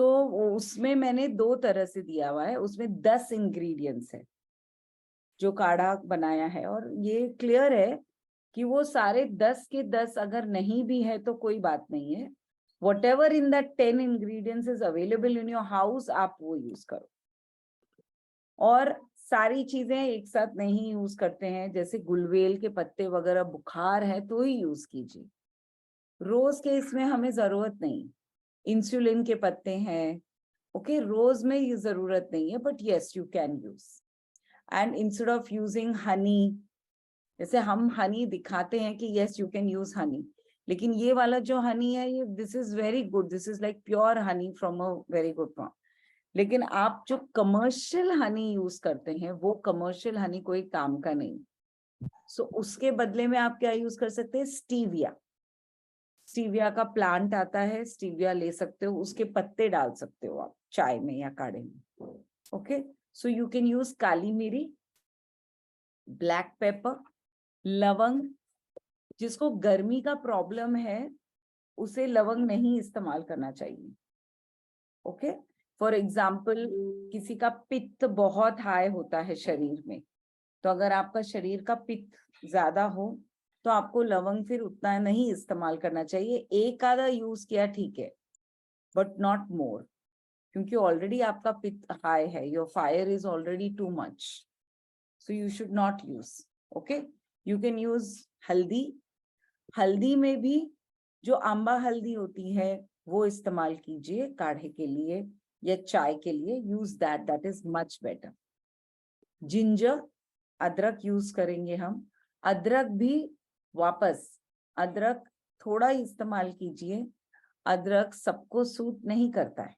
तो उसमें मैंने 2 तरह से दिया हुआ है, उसमें 10 इंग्रेडिएंट्स है जो काढ़ा बनाया है, और ये क्लियर है कि वो सारे 10 के 10 अगर नहीं भी है तो कोई बात नहीं है, whatever in that 10 ingredients is available in your house आप वो यूज करो। और सारी चीजें एक साथ नहीं यूज करते हैं, जैसे गुलवेल के पत्ते वगैरह बुखार है तो ही यूज कीजिए, रोज के इसमें हमें जरूरत नहीं। इंसुलिन के पत्ते हैं, ओके, रोज में ये जरूरत नहीं है, but yes you can use. And instead of using honey, जैसे हम हनी दिखाते हैं कि yes you can use honey, लेकिन ये वाला जो हनी है ये this is very good, this is like pure honey from a very good farm. लेकिन आप जो कमर्शियल हनी यूज करते हैं वो कमर्शियल हनी कोई काम का नहीं। सो उसके बदले में आप क्या यूज कर सकते हैं, स्टीविया। स्टीविया का प्लांट आता है, स्टीविया ले सकते हो, उसके पत्ते डाल सकते हो आप चाय में या काढ़े में। Okay, so you can use Kali Miri, black pepper, लवंग। जिसको गर्मी का प्रॉब्लम है उसे लवंग नहीं इस्तेमाल करना चाहिए। ओके, फॉर एग्जाम्पल किसी का पित्त बहुत हाई होता है शरीर में, तो अगर आपका शरीर का पित्त ज्यादा हो तो आपको लवंग फिर उतना नहीं इस्तेमाल करना चाहिए, एक आधा यूज किया ठीक है, बट नॉट मोर, क्योंकि ऑलरेडी आपका पित्त हाई है, your fire is already too much, so you should not use. Okay, you can use हल्दी। हल्दी में भी जो आंबा हल्दी होती है वो इस्तेमाल कीजिए काढ़े के लिए या चाय के लिए, use that, that is much better. Ginger, अदरक यूज करेंगे हम। अदरक भी वापस, अदरक थोड़ा इस्तेमाल कीजिए, अदरक सबको सूट नहीं करता है,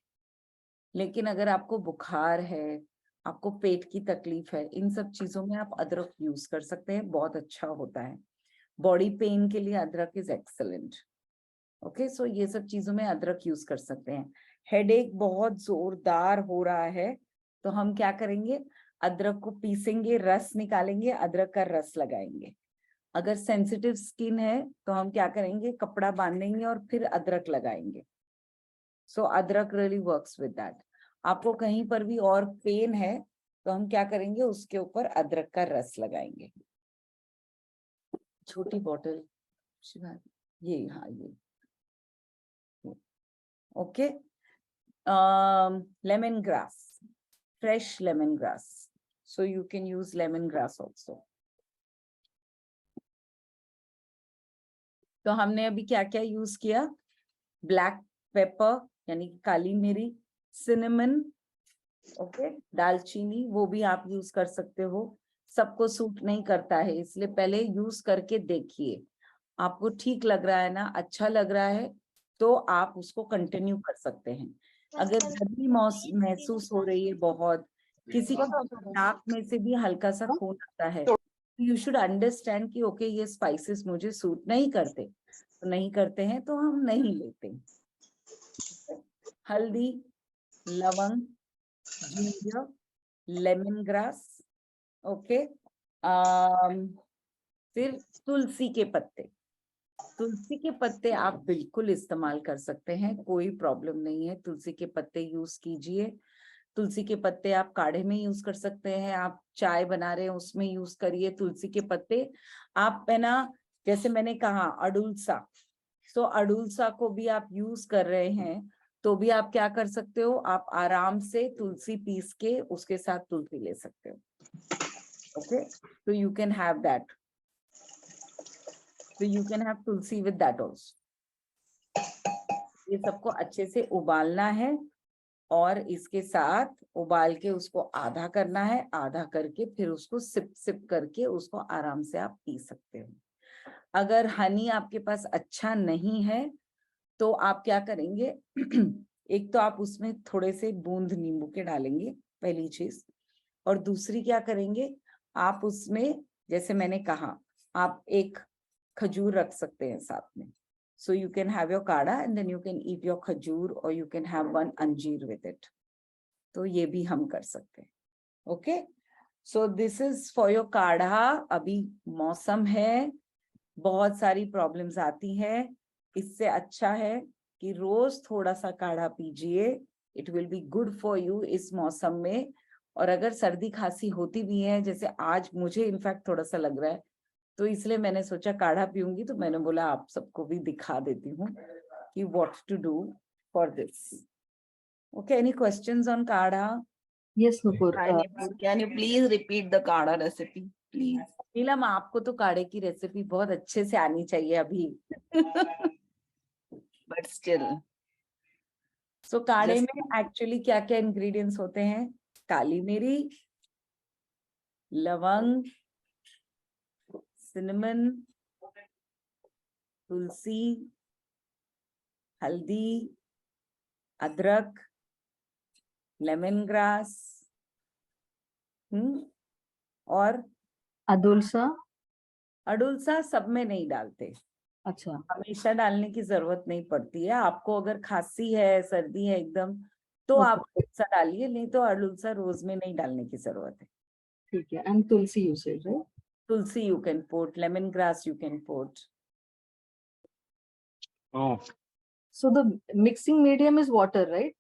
लेकिन अगर आपको बुखार है, आपको पेट की तकलीफ है, इन सब चीजों में आप अदरक यूज कर सकते हैं, बहुत अच्छा होता है। बॉडी पेन के लिए अदरक इज एक्सेलेंट। ओके, सो ये सब चीजों में अदरक यूज कर सकते हैं। हेडेक बहुत जोरदार हो रहा है तो हम क्या करेंगे, अदरक को पीसेंगे, रस निकालेंगे, अदरक का रस लगाएंगे। अगर सेंसिटिव स्किन है तो हम क्या करेंगे, कपड़ा बांधेंगे और फिर अदरक लगाएंगे। सो अदरक रियली वर्क्स विद दैट। आपको कहीं पर भी और पेन है तो हम क्या करेंगे, उसके ऊपर अदरक का रस लगाएंगे। छोटी बॉटल शिवा, ये, हाँ ये, okay. lemongrass, fresh lemongrass, so you can use lemongrass also। तो हमने अभी क्या क्या यूज किया, ब्लैक पेपर यानी काली मिरी, सिनेमन, ओके, दालचीनी, वो भी आप यूज कर सकते हो। सबको सूट नहीं करता है, इसलिए पहले यूज करके देखिए, आपको ठीक लग रहा है ना, अच्छा लग रहा है तो आप उसको कंटिन्यू कर सकते हैं। अगर गर्मी महसूस हो रही है बहुत, किसी की नाक में से भी हल्का सा खून आता है, यू शुड अंडरस्टैंड कि ओके ये स्पाइसेस मुझे सूट नहीं करते, तो नहीं करते हैं तो हम नहीं लेते। हल्दी, लवंग, जिंजर, लेमन ग्रास, ओके, फिर तुलसी के पत्ते। तुलसी के पत्ते आप बिल्कुल इस्तेमाल कर सकते हैं, कोई प्रॉब्लम नहीं है, तुलसी के पत्ते यूज कीजिए। तुलसी के पत्ते आप काढ़े में यूज कर सकते हैं, आप चाय बना रहे हैं उसमें यूज करिए तुलसी के पत्ते। आप है ना, जैसे मैंने कहा अडुलसा, तो अडुलसा को भी आप यूज कर रहे हैं तो भी आप क्या कर सकते हो, आप आराम से तुलसी पीस के उसके साथ तुलसी ले सकते हो। ओके, तो यू कैन हैव दैट, तो you can have Tulsi with that also. ये सबको अच्छे से उबालना है और इसके साथ उबाल के उसको आधा करना है, आधा करके फिर उसको सिप सिप करके उसको आराम से आप पी सकते हो। अगर हनी आपके पास अच्छा नहीं है तो आप क्या करेंगे एक तो आप उसमें थोड़े से बूंद नींबू के डालेंगे, पहली चीज, और दूसरी क्या करेंगे, आप उसमें जैसे मैंने कहा आप एक खजूर रख सकते हैं साथ में, so you can have your काढ़ा and then you can eat your खजूर or you can have one अंजीर with it, तो ये भी हम कर सकते हैं। Okay, so this is for your काढ़ा। अभी मौसम है, बहुत सारी प्रॉब्लम्स आती है, इससे अच्छा है कि रोज थोड़ा सा काढ़ा पीजिए, it will be good for you इस मौसम में। और अगर सर्दी खांसी होती भी है, जैसे आज मुझे इनफैक्ट थोड़ा सा लग रहा है, तो इसलिए मैंने सोचा काढ़ा पीऊंगी, तो मैंने बोला आप सबको भी दिखा देती हूँ कि what to do for this. Okay, any questions on kadha? Yes, Nupur. Can you please repeat the kadha recipe please? Neelam, आपको तो काढ़े की रेसिपी बहुत अच्छे से आनी चाहिए अभी। बट स्टिल, सो काढ़े में एक्चुअली क्या क्या इंग्रेडिएंट्स होते हैं? काली मिरी, लवंग, सिनेमन, तुलसी, हल्दी, अदरक, लेमन ग्रास, और अदुलसा? अडुलसा सब में नहीं डालते, अच्छा, हमेशा डालने की जरूरत नहीं पड़ती है। आपको अगर खांसी है, सर्दी है एकदम, तो Okay. आप अडुलसा डालिए, नहीं तो अडुलसा रोज में नहीं डालने की जरूरत है। ठीक है. And tulsi you said, right? Tulsi you can put, lemon grass you can put. Oh, So the mixing medium is water, right?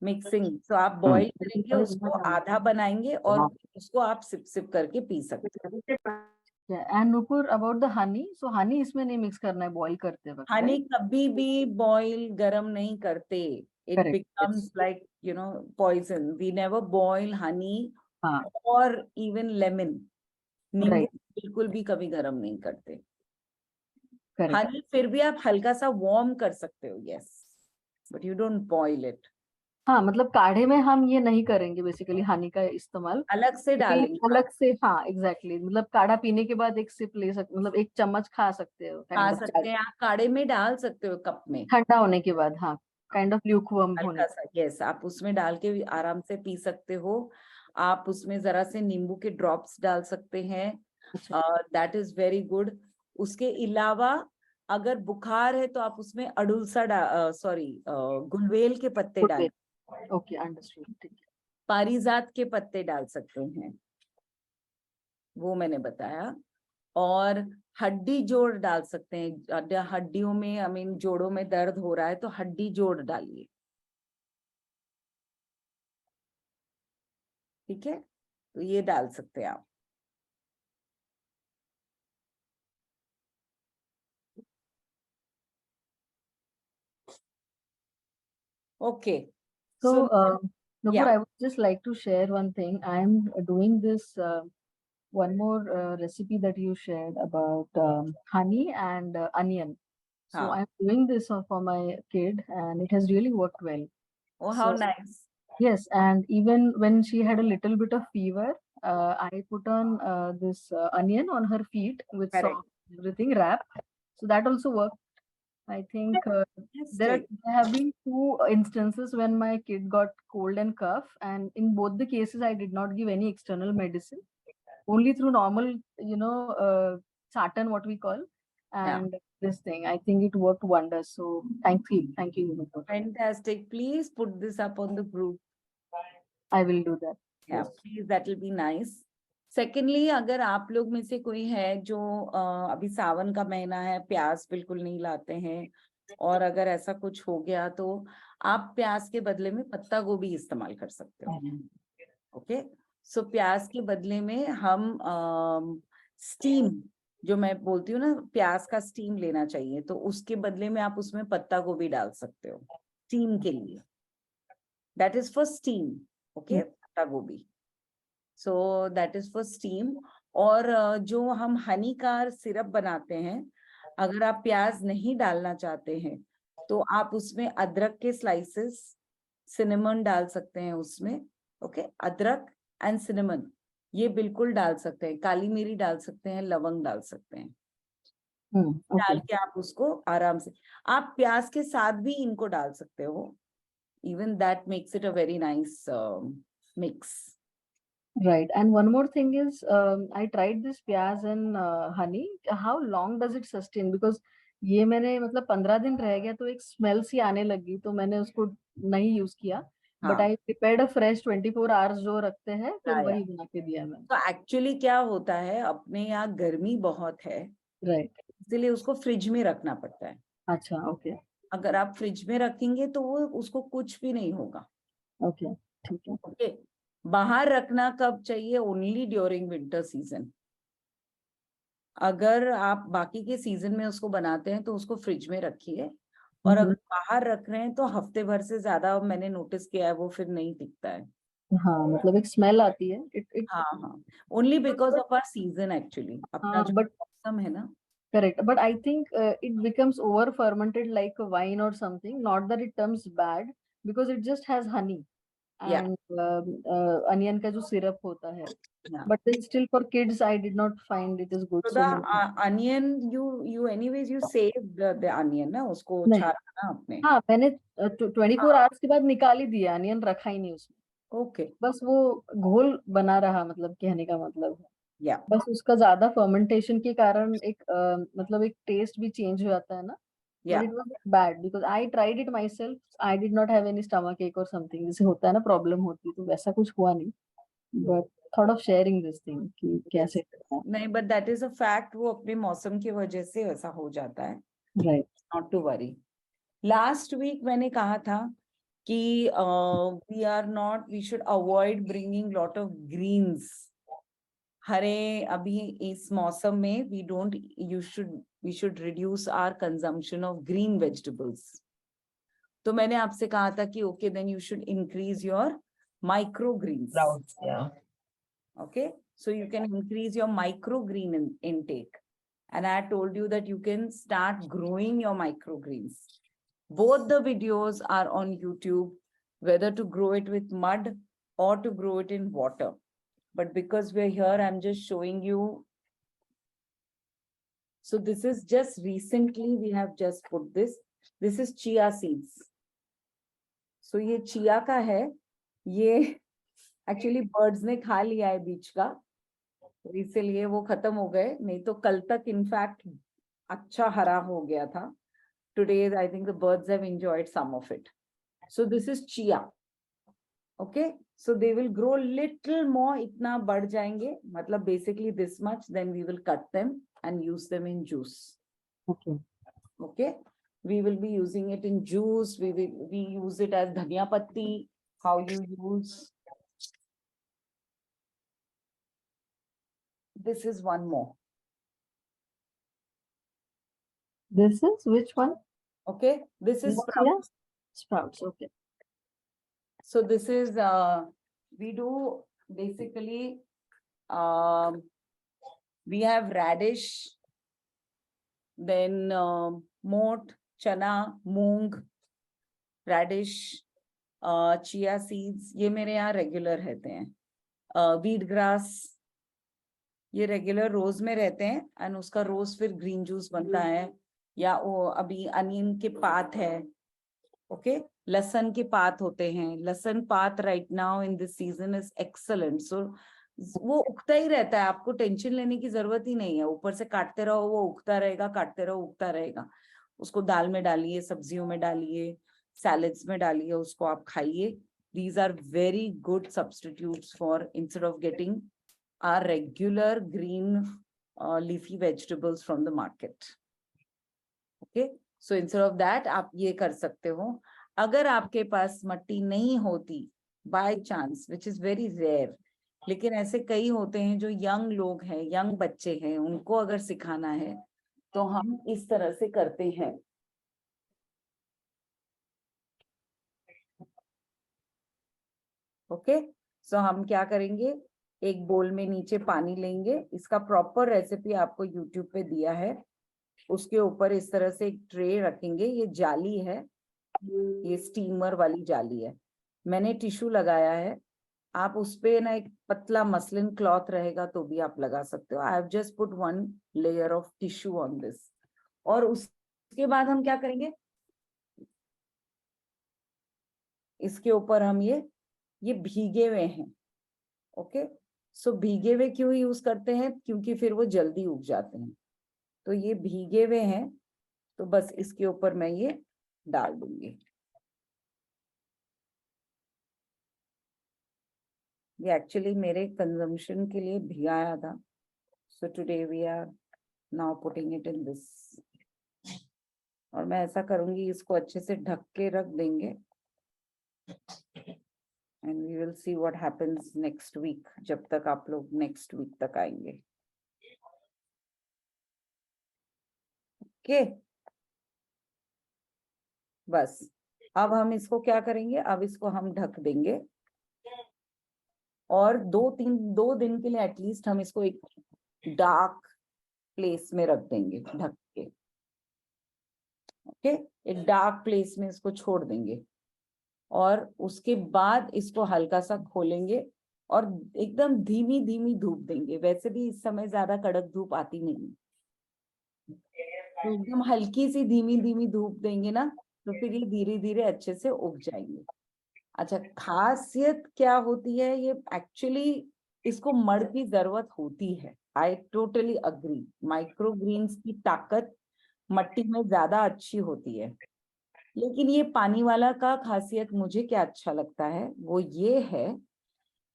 Mixing, तो आप बॉईल करेंगे उसको, आधा बनाएंगे और उसको आप सिप सिप करके पी सकते हैं। Yeah. And Nupur, about the honey. So honey इसमें नहीं mix करना है boil करते वक्त, हनी right? कभी भी बॉईल गरम नहीं करते, it Correct. Becomes Yes. Like poison. We never boil honey हाँ. और इवन लेमन, नींबू Right. बिल्कुल भी कभी गरम नहीं करते। Correct. हनी फिर भी आप हल्का सा वार्म कर सकते हो, yes, but you don't boil it. हाँ, मतलब काढ़े में हम ये नहीं करेंगे बेसिकली हनी का इस्तेमाल, अलग से डालेंगे, अलग से। हाँ, एग्जैक्टली मतलब काढ़ा पीने के बाद एक सिप ले सकते, मतलब एक चम्मच खा सकते हो खा काइंड ऑफ, सकते हैं आप, काढ़े में डाल सकते हो कप में ठंडा होने के बाद। हाँ, काइंड ऑफ ल्यूकवार्म होने। हल्का सा, यस, आप उसमें डाल के भी आराम से पी सकते हो। आप उसमें जरा से नींबू के ड्रॉप्स डाल सकते हैं, दैट इज वेरी गुड। उसके अलावा अगर बुखार है तो आप उसमें अडुलसा सॉरी गुलवेल के पत्ते डाल, ओके, अंडरस्टूड, ठीक है। पारिजात के पत्ते डाल सकते हैं, वो मैंने बताया। और हड्डी जोड़ डाल सकते हैं, हड्डियों में, आई मीन जोड़ों में दर्द हो रहा है तो हड्डी जोड़ डालिए, ठीक है, तो ये डाल सकते हैं आप। Okay, So, Nupur, yeah, I would just like to share one thing. I'm doing this one more recipe that you shared about honey and onion. So हाँ, I'm doing this for my kid, and it has really worked well. oh how So nice, yes, and even when she had a little bit of fever, I put on this onion on her feet with correct, salt, everything wrapped. So that also worked. I think there have been two instances when my kid got cold and cough, and in both the cases, I did not give any external medicine, only through normal, sartan, what we call, yeah, and this thing. I think it worked wonders. So thank you, Nupur. fantastic, please put this up on the group, I will do that. yeah, Yes. please, that will be nice. Secondly, अगर आप लोग में से कोई है जो अभी सावन का महीना है, प्याज बिल्कुल नहीं लाते हैं, और अगर ऐसा कुछ हो गया तो आप प्याज के बदले में पत्ता गोभी इस्तेमाल कर सकते हो। ओके, सो प्याज के बदले में हम स्टीम, जो मैं बोलती हूँ ना, प्याज का स्टीम लेना चाहिए, तो उसके बदले में आप उसमें पत्ता गोभी डाल सकते हो स्टीम के लिए, that is for steam. Okay, पत्ता गोभी, so that is for steam. और जो हम हनी का सिरप बनाते हैं, अगर आप प्याज नहीं डालना चाहते हैं तो आप उसमें अदरक के स्लाइसेस, सिनेमन डाल सकते हैं उसमें। ओके, अदरक एंड सिनेमन ये बिल्कुल डाल सकते हैं, काली मिरी डाल सकते हैं, लवंग डाल सकते हैं, डाल के आप उसको आराम से, आप प्याज के साथ भी इनको डाल सकते हो, even that makes it a very nice mix. Right. And one more thing is, I tried this pyaz and honey. How long does it sustain? Because ये मैंने मतलब 15 दिन रह गया तो एक स्मेल सी आने लगी, तो मैंने उसको नहीं यूज किया। But I prepared a fresh 24 hours जो रखते हैं, फिर वही बना के दिया मैंने। तो एक्चुअली क्या होता है, अपने यहाँ गर्मी बहुत है, राइट, इसीलिए उसको फ्रिज में रखना पड़ता है। अच्छा, ओके। अगर आप फ्रिज में रखेंगे तो वो उसको कुछ भी नहीं होगा, ओके, ठीक है। ओके, बाहर रखना कब चाहिए? Only during winter season. अगर आप बाकी के सीजन में उसको बनाते हैं तो उसको फ्रिज में रखिए, और अगर बाहर रख रहे हैं तो हफ्ते भर से ज्यादा मैंने नोटिस किया है वो फिर नहीं टिकता है। हाँ, मतलब एक स्मेल आती है, इट हाँ हाँ, only because of our season actually, अपना हाँ, जो बट मौसम है ना। correct, but I think it becomes over fermented like a wine or something. Not that it turns bad, because it just has honey या and onion का जो syrup होता है. या But then still for kids, I did not find it is good. तो So the onion, you anyways you save the onion ना, उसको नहीं, छाना ना आपने। हाँ, मैंने 24 hours के बाद निकाल ही दिया, अनियन रखा ही नहीं उसमें। ओके, बस वो घोल बना रहा, मतलब कहने का मतलब है। या बस उसका ज्यादा फर्मेंटेशन के कारण एक मतलब एक टेस्ट भी चेंज हो जाता है ना। या but it was bad because I tried it my self, I did not have any stomach एक और समथिंग, जैसे होता है ना प्रॉब्लम होती है, तो वैसा कुछ हुआ नहीं। But thought of sharing this thing कि कैसे करना नहीं, but that is a fact, वो अपने मौसम की वजह से ऐसा हो जाता है। है। Right. Not to worry. Last week मैंने कहा था कि we should avoid bringing lot of greens, हरे, अभी इस मौसम में we should reduce our consumption of green vegetables. तो मैंने आपसे कहा था कि okay then you should increase your micro greens. Sprouts, yeah. Okay, so you can increase your microgreen intake, and I told you that you can start growing your microgreens. Both the videos are on YouTube, whether to grow it with mud or to grow it in water. But because we're here, I'm just showing you. So this is just recently we have just put this. This is chia seeds. So ये chia का है, ये actually birds ने खा लिया है बीच का, तो इसीलिए वो खत्म हो गए, नहीं तो कल तक इनफैक्ट अच्छा हरा हो गया था। Today I think the birds have enjoyed some of it. So this is chia. Okay, so they will grow little more, इतना बढ़ जाएंगे, मतलब basically this much, then we will cut them and use them in juice. Okay. Okay, we will be using it in juice, we use it as dhania patti, how you use. This is one more. This is which one? Okay, this is What, sprout. yeah? Sprouts. Okay. So this is we do basically we have radish, then moat, chana, moong, radish, chia seeds, ये मेरे यहाँ regular रहते हैं। Wheat grass, ये regular रोज में रहते हैं, and उसका रोज फिर ग्रीन जूस बनता है, या वो अभी अनियन के पात है। ओके, लसन के पात होते हैं, लसन पात right now in this season is excellent. So वो उगता ही रहता है, आपको टेंशन लेने की जरूरत ही नहीं है, ऊपर से काटते रहो वो उगता रहेगा, काटते रहो उगता रहेगा। उसको दाल में डालिए, सब्जियों में डालिए, सैलेड्स में डालिए, उसको आप खाइए। These are very good substitutes for, instead of getting our regular green leafy vegetables from the market. Okay, so instead of that आप ये कर सकते हो। अगर आपके पास मट्टी नहीं होती by chance, which is very rare, लेकिन ऐसे कई होते हैं जो यंग लोग हैं, यंग बच्चे हैं, उनको अगर सिखाना है तो हम इस तरह से करते हैं। ओके, सो हम क्या करेंगे, एक बोल में नीचे पानी लेंगे, इसका प्रॉपर रेसिपी आपको यूट्यूब पे दिया है, उसके ऊपर इस तरह से एक ट्रे रखेंगे, ये जाली है, ये स्टीमर वाली जाली है, मैंने टिश्यू लगाया है, आप उस पे ना एक पतला मसलिन क्लॉथ रहेगा तो भी आप लगा सकते हो। I have just put 1 layer of tissue on this. और उसके बाद हम क्या करेंगे, इसके ऊपर हम ये भीगे हुए हैं। ओके, सो भीगे हुए क्यों यूज करते हैं, क्योंकि फिर वो जल्दी उग जाते हैं। तो ये भीगे हुए हैं, तो बस इसके ऊपर मैं ये डाल दूंगी। ये एक्चुअली मेरे कंजम्पशन के लिए भिगाया था, so today we are now putting it in this. और मैं ऐसा करूंगी, इसको अच्छे से ढक के रख देंगे, and we will see what happens next week, जब तक आप लोग नेक्स्ट वीक तक आएंगे। ओके, बस अब हम इसको क्या करेंगे, अब इसको हम ढक देंगे और 2 दिन के लिए एटलीस्ट हम इसको एक डार्क प्लेस में रख देंगे ढक के। ओके, एक डार्क प्लेस में इसको छोड़ देंगे और उसके बाद इसको हल्का सा खोलेंगे और एकदम धीमी धीमी धूप देंगे। वैसे भी इस समय ज्यादा कड़क धूप आती नहीं, तो एकदम हल्की सी धीमी धीमी धूप देंगे ना, तो फिर ये धीरे धीरे अच्छे से उग जाएंगे। अच्छा, खासियत क्या होती है, ये एक्चुअली इसको मड़ की जरूरत होती है। I totally agree, micro greens की ताकत मट्टी में ज्यादा अच्छी होती है। लेकिन ये पानी वाला का खासियत मुझे क्या अच्छा लगता है वो ये है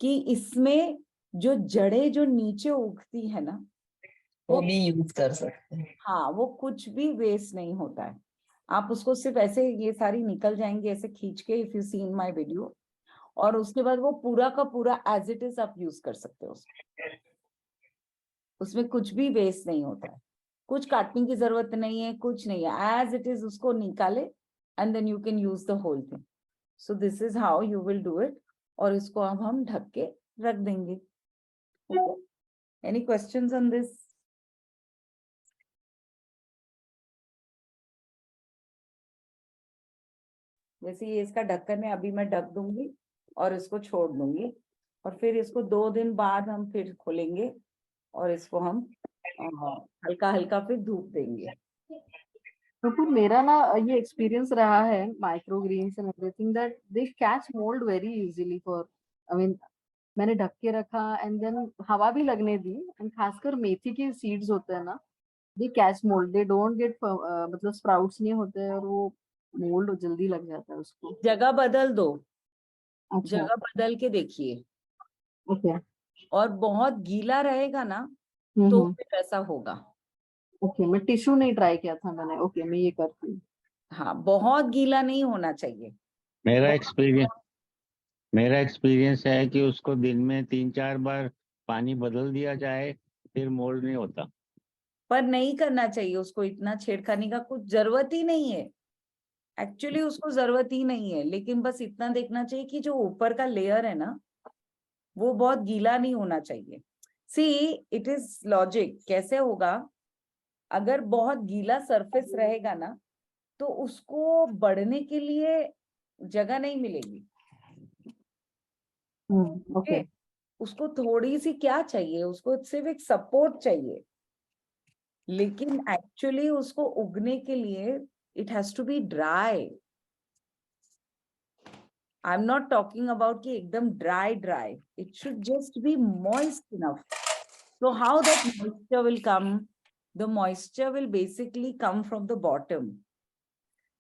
कि इसमें जो जड़ें जो नीचे उगती है ना, वो भी यूज कर सकते हैं। हाँ, वो कुछ भी वेस्ट नहीं होता है। आप उसको सिर्फ ऐसे, ये सारी निकल जाएंगे ऐसे खींच के, if you see in my video, और उसके बाद वो पूरा का पूरा एज इट इज आप यूज कर सकते हो उसको। उसमें कुछ भी वेस्ट नहीं होता है, कुछ काटने की जरूरत नहीं है, कुछ नहीं है, एज इट इज उसको निकाले and then you can use the whole thing. So this is how you will do it. और इसको अब हम ढक के रख देंगे। Any questions on this? जैसे ये इसका ढक्कन है, अभी मैं ढक दूंगी और इसको छोड़ दूंगी और फिर इसको 2 दिन बाद हम फिर खोलेंगे और इसको हम हल्का हल्का फिर धूप देंगे। तो मेरा ना ये एक्सपीरियंस रहा है micro greens and everything that they catch mould very easily for, I mean मैंने ढक के रखा एंड देन हवा भी लगने दी, एंड खासकर मेथी के सीड्स होते हैं ना, they catch mould, they don't get, मतलब स्प्राउट्स नहीं होते और वो मोल्ड जल्दी लग जाता है उसको। जगह बदल दो, अच्छा, जगह बदल के देखिए। ओके और बहुत गीला रहेगा ना तो हम्म, फिर ऐसा होगा। ओके मैं टिश्यू नहीं ट्राई किया था मैंने, ओके मैं ये करती हूँ। हाँ, बहुत गीला नहीं होना चाहिए। मेरा बहुत- एक्सपीरियंस मेरा एक्सपीरियंस है कि उसको दिन में 3-4 बार पानी बदल दिया जाए, फिर मोल्ड नहीं होता। पर नहीं करना चाहिए उसको, इतना छेड़खानी का कुछ जरूरत ही नहीं है। एक्चुअली उसको जरूरत ही नहीं है, लेकिन बस इतना देखना चाहिए कि जो ऊपर का लेयर है ना, वो बहुत गीला नहीं होना चाहिए। सी, इट इज लॉजिक। कैसे होगा, अगर बहुत गीला सरफेस रहेगा ना तो उसको बढ़ने के लिए जगह नहीं मिलेगी। ओके उसको थोड़ी सी क्या चाहिए, उसको सिर्फ एक सपोर्ट चाहिए। लेकिन एक्चुअली उसको उगने के लिए it has to be dry. I am not talking about कि एकदम dry, it should just be moist enough. So how that moisture will come? The moisture will basically come from the bottom.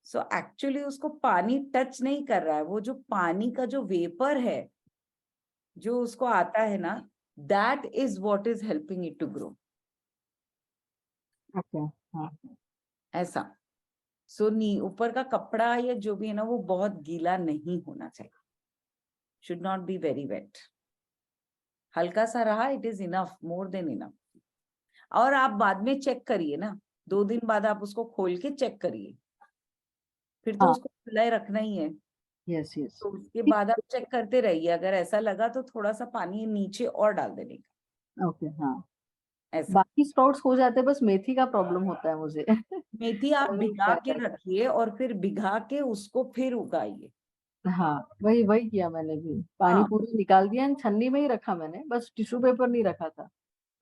So actually उसको पानी touch नहीं कर रहा है, वो जो पानी का जो वेपर है जो उसको आता है ना, that is what is helping it to grow. Okay हाँ ऐसा। सो नी ऊपर का कपड़ा या जो भी है ना, वो बहुत गीला नहीं होना चाहिए। Should not be very wet. हल्का सा रहा, it is enough, more than enough. और आप बाद में चेक करिए ना, 2 दिन बाद आप उसको खोल के चेक करिए, फिर तो हाँ उसको खुला रखना ही है। यस यस तो उसके बाद आप चेक करते रहिए, अगर ऐसा लगा तो थोड़ा सा पानी नीचे और डाल देने का। ओके हाँ, ऐसा। बाकी स्प्राउट्स हो जाते हैं, बस मेथी का प्रॉब्लम होता है मुझे। मेथी आप वही भिगा try के करते रखिए और फिर भिगा के उसको फिर उगाइए। हैं। हाँ वही वही किया मैंने भी, पानी हाँ, पूरी निकाल दिया एंड छन्नी में ही रखा मैंने, बस टिश्यू पेपर नहीं रखा था।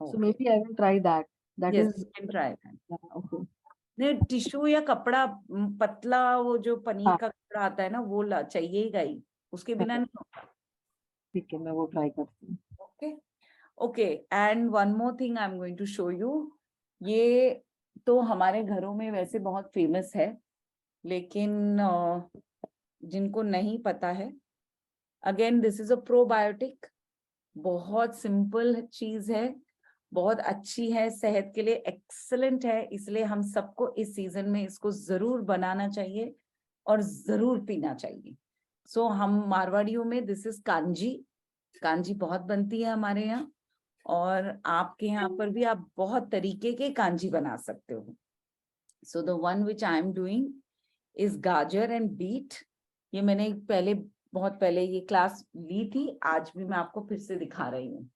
So may okay, be I will try that, that yes is you can try that. Okay. नहीं, टिश्यू या कपड़ा, पतला वो जो पनीर हाँ का कपड़ा आता है ना, वो चाहिएगा ही, उसके बिना नहीं होगा। ठीक है, मैं वो ट्राई करती हूँ। Okay okay. And one more thing I am going to show you. ये तो हमारे घरों में वैसे बहुत फेमस है, लेकिन जिनको नहीं पता है, again this is a probiotic. बहुत सिंपल चीज है, बहुत अच्छी है, सेहत के लिए एक्सीलेंट है। इसलिए हम सबको इस सीजन में इसको जरूर बनाना चाहिए और जरूर पीना चाहिए। सो हम मारवाड़ियों में दिस इज कांजी, कांजी बहुत बनती है हमारे यहाँ, और आपके यहाँ पर भी आप बहुत तरीके के कांजी बना सकते हो. So the one which I am doing is गाजर एंड बीट. ये मैंने पहले बहुत पहले ये क्लास ली थी, आज भी मैं आपको फिर से दिखा रही हूँ.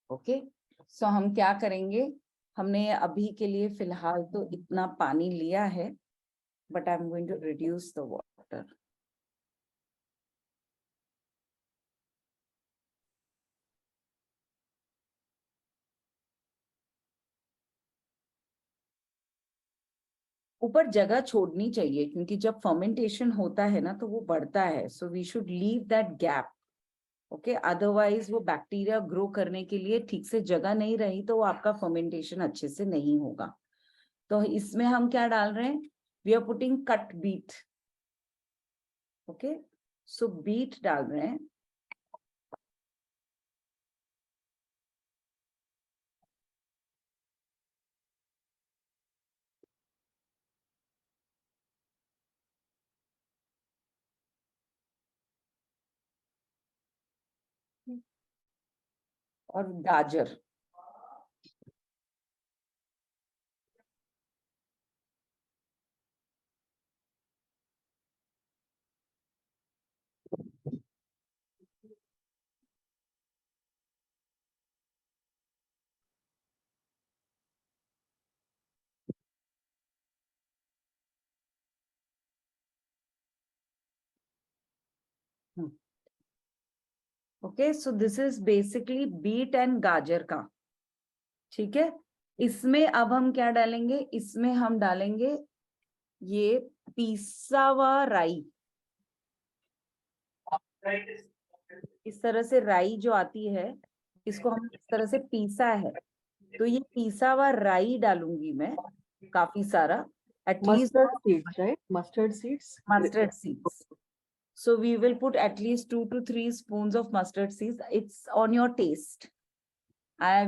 ओके, सो हम क्या करेंगे, हमने अभी के लिए फिलहाल तो इतना पानी लिया है, but I am going to reduce the water. ऊपर जगह छोड़नी चाहिए, क्योंकि जब फर्मेंटेशन होता है ना तो वो बढ़ता है. So we should leave that gap. Okay, otherwise वो बैक्टीरिया ग्रो करने के लिए ठीक से जगह नहीं रही तो वो आपका फर्मेंटेशन अच्छे से नहीं होगा. तो इसमें हम क्या डाल रहे हैं, we are putting cut beet. Okay, so beet डाल रहे हैं. और गाजर. Okay, so this is basically beet and गाजर का. ठीक है, इसमें अब हम क्या डालेंगे, इसमें हम डालेंगे ये पिसा हुआ राई. इस तरह से राई जो आती है, इसको हम इस तरह से पीसा है, तो ये पिसा हुआ राई डालूंगी मैं काफी सारा, at least Mustard seeds, right? Mustard seeds. mustard seeds. So we will put at least 2 to 3 spoons of mustard seeds. It's on your taste.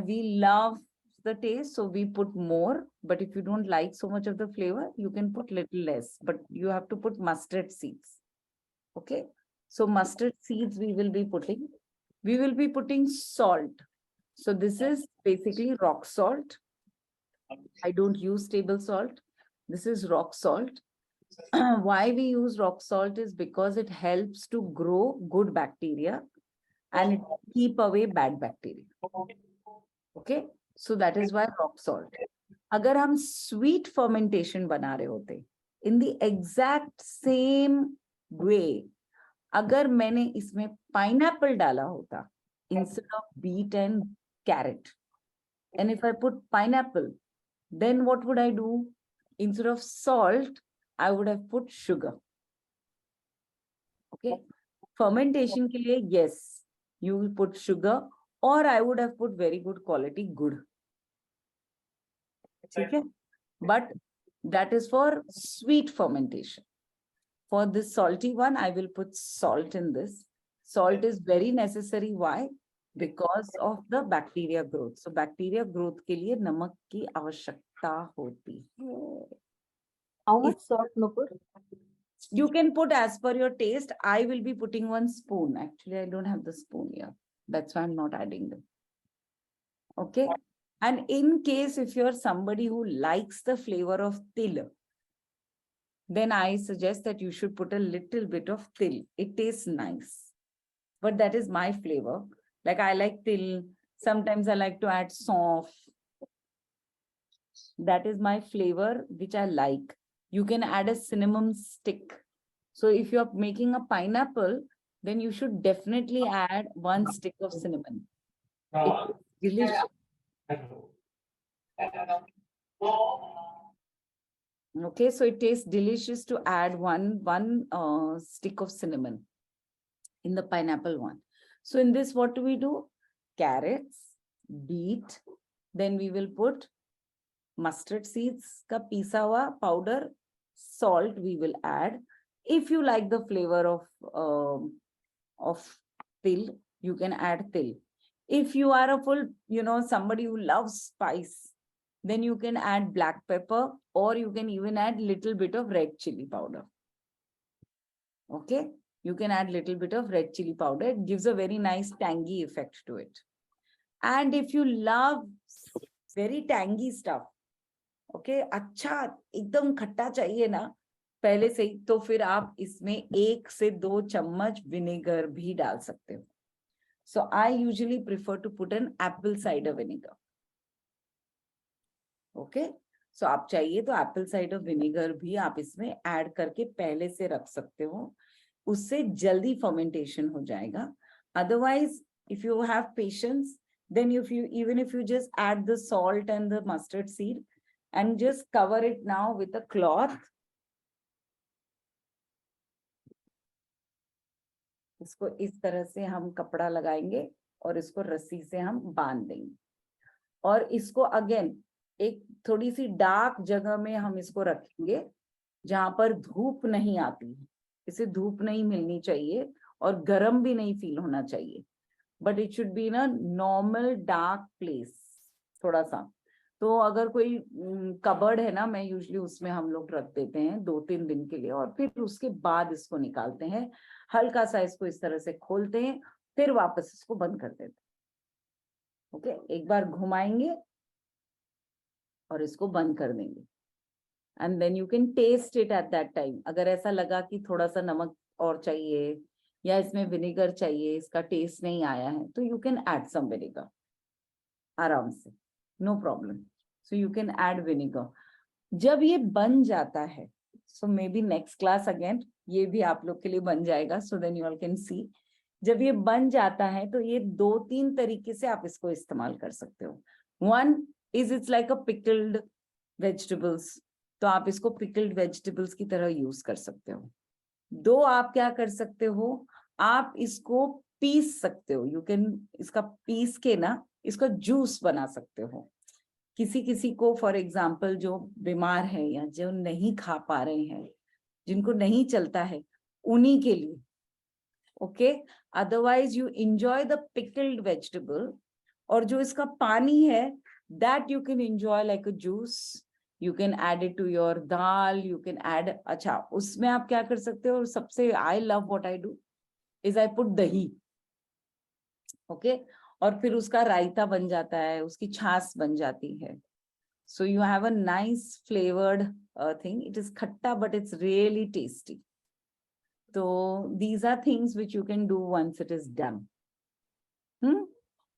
We love the taste, so we put more. But if you don't like so much of the flavor, you can put little less. But you have to put mustard seeds. Okay. So mustard seeds we will be putting. We will be putting salt. So this is basically rock salt. I don't use table salt. This is rock salt. Why we use rock salt is because it helps to grow good bacteria and it keep away bad bacteria. Okay, so that is why rock salt. अगर हम sweet fermentation बना रहे होते, in the exact same way, अगर मैंने इसमें pineapple डाला होता instead of beet and carrot, and if I put pineapple, then what would I do? Instead of salt, I would have put sugar. Okay, fermentation के लिए yes, you will put sugar, or I would have put very good quality gur. ठीक है, but that is for sweet fermentation. For this salty one, I will put salt in this. Salt is very necessary. Why? Because of the bacteria growth. So bacteria growth के लिए नमक की आवश्यकता होती है. How much salt, Nupur? You can put as per your taste. I will be putting 1 spoon. Actually, I don't have the spoon here. That's why I'm not adding them. Okay. And in case if you're somebody who likes the flavor of til, then I suggest that you should put a little bit of til. It tastes nice. But that is my flavor. Like I like til. Sometimes I like to add saunf. That is my flavor, which I like. You can add a cinnamon stick. So if you're making a pineapple, then you should definitely add 1 stick of cinnamon. It's delicious. Okay, so it tastes delicious to add one stick of cinnamon in the pineapple one. So in this, what do we do? Carrots, beet, then we will put mustard seeds ka pisa hua powder, salt we will add. If you like the flavor of til, you can add til. If you are a full, somebody who loves spice, then you can add black pepper, or you can even add little bit of red chili powder. Okay, you can add little bit of red chili powder. It gives a very nice tangy effect to it. And if you love very tangy stuff, okay, अच्छा एकदम खट्टा चाहिए ना पहले से ही, तो फिर आप इसमें 1 से 2 चम्मच विनेगर भी डाल सकते हो. So I usually prefer to put an apple cider vinegar. Okay, so आप चाहिए तो एप्पल साइडर विनेगर भी आप इसमें ऐड करके पहले से रख सकते हो, उससे जल्दी फर्मेंटेशन हो जाएगा. Otherwise, if you have patience, then even if you just add the salt and the mustard seed and just cover it now with a cloth. इसको इस तरह से हम कपड़ा लगाएंगे और इसको रस्सी से हम बांध देंगे, और इसको अगेन एक थोड़ी सी डार्क जगह में हम इसको रखेंगे जहां पर धूप नहीं आती है. इसे धूप नहीं मिलनी चाहिए और गर्म भी नहीं फील होना चाहिए, but it should be in a normal dark place थोड़ा सा. तो अगर कोई कबर्ड है ना, मैं यूजुअली उसमें हम लोग रख देते हैं 2-3 दिन के लिए, और फिर उसके बाद इसको निकालते हैं, हल्का सा इसको इस तरह से खोलते हैं, फिर वापस इसको बंद कर देते हैं. ओके, एक बार घुमाएंगे और इसको बंद कर देंगे, and then you can taste it at that time. अगर ऐसा लगा कि थोड़ा सा नमक और चाहिए या इसमें विनेगर चाहिए, इसका टेस्ट नहीं आया है, तो you can add some vinegar आराम से, no problem. So you can add vinegar. जब ये बन जाता है, so maybe next class again ये भी आप लोग के लिए बन जाएगा, so then you all can see. जब ये बन जाता है तो ये 2-3 तरीके से आप इसको इस्तेमाल कर सकते हो. One is it's like a pickled vegetables, तो आप इसको पिकल्ड वेजिटेबल्स की तरह यूज कर सकते हो. 2, आप क्या कर सकते हो, आप इसको पीस सकते हो. यू कैन इसका पीस के ना इसका जूस बना सकते हो. किसी किसी को फॉर एग्जाम्पल जो बीमार है या जो नहीं खा पा रहे हैं, जिनको नहीं चलता है, उन्हीं के लिए. Okay, otherwise you enjoy the pickled vegetable, और जो इसका पानी है that you can enjoy like a juice. You can add it to your dal, you can add. अच्छा, उसमें आप क्या कर सकते हो, सबसे I love what I do is I put dahi. Okay, और फिर उसका रायता बन जाता है, उसकी छाछ बन जाती है. So you have a nice flavoured thing. It is खट्टा बट इट्स रियली टेस्टी. तो these are things which you can do once it is done.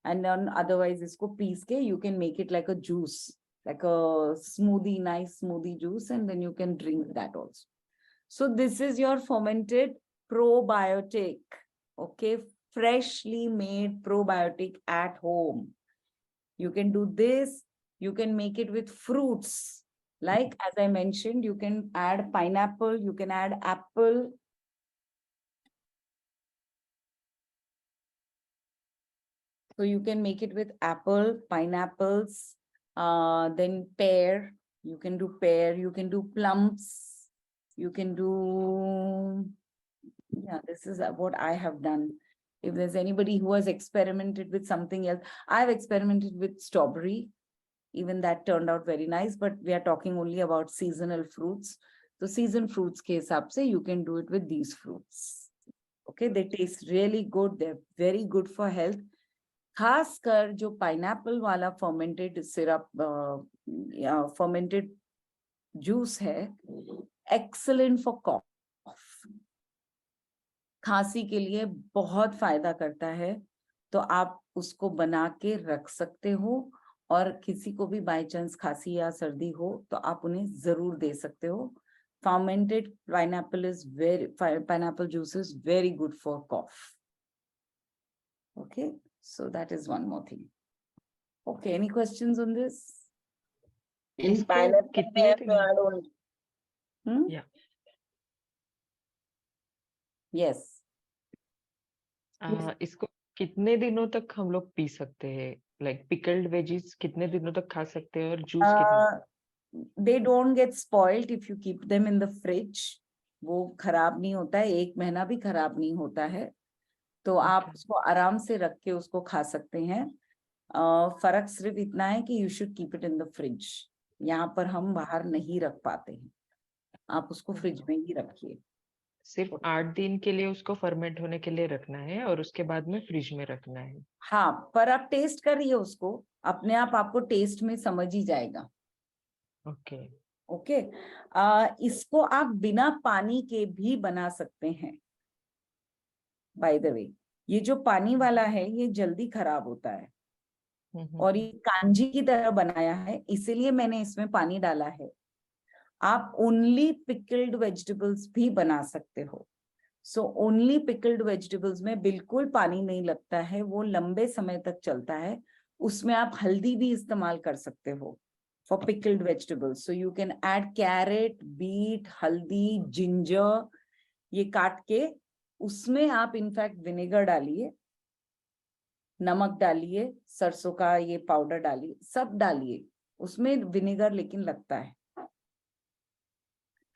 And then otherwise इसको पीस के you can make it like a juice, like a smoothie, nice smoothie juice, and then you can drink that also. So this is your fermented probiotic. Okay, freshly made probiotic at home. You can do this. You can make it with fruits. Like as I mentioned, you can add pineapple, you can add apple. So you can make it with apple, pineapples, then pear. You can do pear, you can do plums, you can do, yeah, this is what I have done. If there's anybody who has experimented with something else, I've experimented with strawberry. Even that turned out very nice, but we are talking only about seasonal fruits. So season fruits ke hisab se you can do it with these fruits. Okay, they taste really good. They're very good for health. खासकर जो pineapple वाला fermented syrup या fermented juice है, excellent for कॉफ. खांसी के लिए बहुत फायदा करता है. तो आप उसको बना के रख सकते हो, और किसी को भी बाय चांस खांसी या सर्दी हो तो आप उन्हें जरूर दे सकते हो. Fermented pineapple juice is very good for cough. Okay, so that is one more thing. Okay, any questions on this? कितने दिन? Yeah. Yes. इसको कितने दिनों तक हम लोग पी सकते हैं? लाइक पिकल्ड वेजीज कितने दिनों तक खा सकते हैं, और जूस कितने? They don't get spoiled if you keep them in the fridge. वो खराब नहीं होता है, 1 महीना भी खराब नहीं होता है. तो आप उसको आराम से रख के उसको खा सकते हैं. फर्क सिर्फ इतना है कि you should keep it in the fridge. यहाँ पर हम बाहर नहीं रख पाते हैं, आप उसको फ्रिज में ही रखिए। सिर्फ 8 दिन के लिए उसको फर्मेंट होने के लिए रखना है और उसके बाद में फ्रिज में रखना है। हाँ, पर आप टेस्ट करिए उसको, अपने आप आपको टेस्ट में समझ ही जाएगा। ओके। ओके। इसको आप बिना पानी के भी बना सकते हैं। बाय द वे, ये जो पानी वाला है ये जल्दी खराब होता है, और ये कांजी की तरह बनाया है, इसीलिए मैंने इसमें पानी डाला है। आप ओनली पिकल्ड वेजिटेबल्स भी बना सकते हो। सो ओनली पिकल्ड वेजिटेबल्स में बिल्कुल पानी नहीं लगता है, वो लंबे समय तक चलता है। उसमें आप हल्दी भी इस्तेमाल कर सकते हो for pickled vegetables. So you can add carrot, beet, haldi, ginger, ये काट के उसमें आप इनफैक्ट विनेगर डालिए, नमक डालिए, सरसों का ये पाउडर डालिए, सब डालिए उसमें विनेगर लेकिन लगता है।